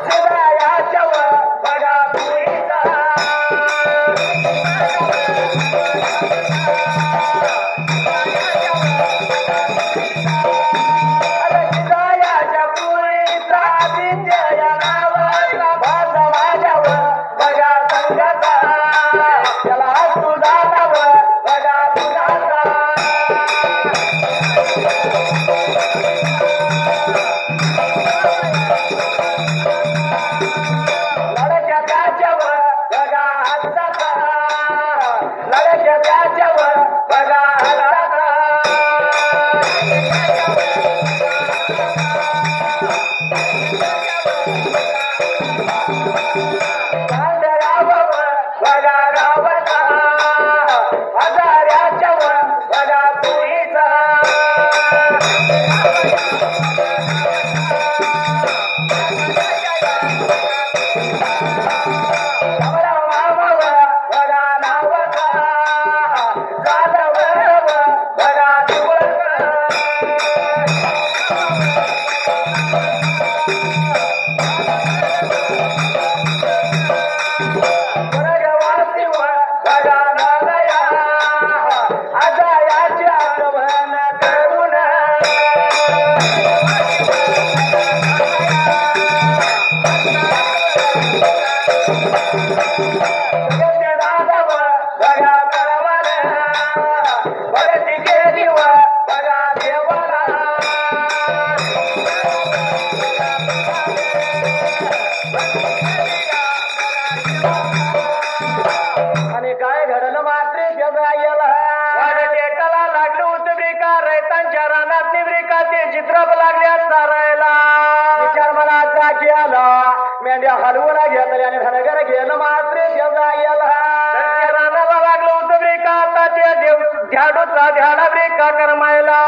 शिवायाच्या बघा पुरीचा शिवायाच्या पुरीचा विद्या नावाचा भाषा माझ्यावर बघा संघाचा त्याला तुझा नाव बघा तुझाचा लढ्याच्या त्याच्यावर बघा हाताचा लढ्याच्या त्याच्यावर बघा हाताचा गावावर बघा गावाचा हजाराच्या वर बघा पुरीचा बघा नावाचा जाधवर बघा दिवस परगवासीवर बघा नालया आजायाची आठवण करून दादावर बघा करवाल भरती गेलीवर बघा देवाला आणि काय घडलं मात्र टेकाला लागलं होतं ब्रेका रैतांच्या रानात ब्रेका ते चित्रप लागल्या चारायला विचार मनाचा केला मेंढ्या हलवून घेतल्या आणि धनगर गेलं मात्र त्यांच्या रानाला लागलं होतं ब्रेका आता ते झाडूचा झाडा ब्रेका करमायला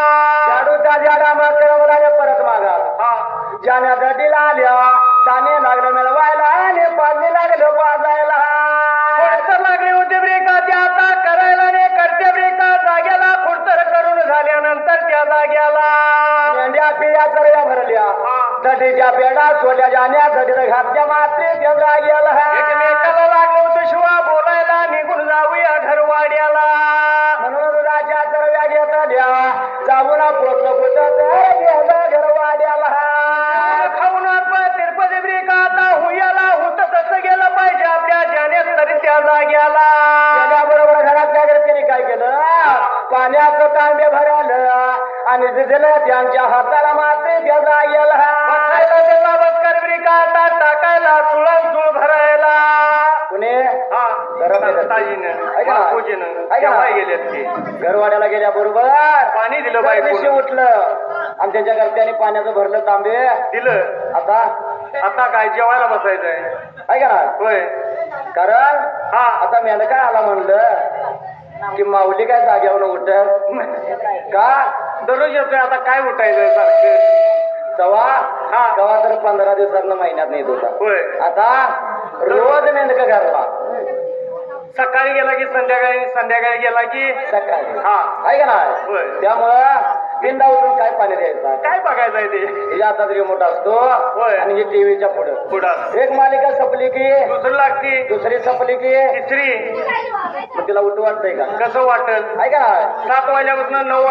झाडूचा झाडा मग करवला परत मागा ज्याने दडीला आल्या त्याने लागलं मिळवायला आणि पाणी लागलं पाजायला लागले होते ब्रेका ते आता करायला नाही करते ब्रेका जाग्याला खुडतर करून झाल्यानंतर त्या जाग्याला मेंढ्या पिढ्या चरव्या भरल्या दडीच्या पेडा सोड्या जाण्या दडीला घातल्या मात्र त्या जाग्याला एकमेकाला लागलं होतं शिवा बोलायला निघून जाऊया घरवाड्याला म्हणून दुधाच्या चरव्या घेतल्या जाऊन पोचलं कुठं गेलं घरवाड्याला खाऊन तिरुपती ब्रेका आता हुयाला होत तसं गेलं पाहिजे आपल्या जाण्यात तरी त्या जाग्याला बरोबर घरातल्या घरच्याने काय केलं पाण्याचं तांबे भरलं आणि दिलं त्यांच्या हाताला मात्र त्या जाग्याला त्याला बसकर ब्रेका आता टाकायला तुळण तुळ भरायला कुणी गेले घरवाड्याला गेल्या बरोबर पाणी दिलं बाई दिवशी उठलं आणि त्यांच्या घरच्याने पाण्याचं भरलं तांबे दिलं आता आता काय जेवायला बसायचंय ऐका ना होय कारण हा आता मेंढ काय आला म्हणलं की माऊली काय जाग्यावर उठत का दररोज येतोय आता काय उठायचं सारखं तवा हा. तवा तर 15 दिवसांना महिन्यात नेत होता होय आता रोज मेंढक घरला सकाळी गेला की संध्याकाळी संध्याकाळी गेला की सकाळी हा ऐका ना होय. त्यामुळं बिंदा उठून काय पाणी द्यायचा काय बघायचंय ते हिच्या हातात रिमोट असतो होय. आणि ही टीव्हीच्या पुढं पुढं एक मालिका संपली की दुसरी लागती दुसरी संपली की तिसरी मग तिला उठू वाटतंय का कसं वाटत ऐका ना 7 वाजल्यापासून 9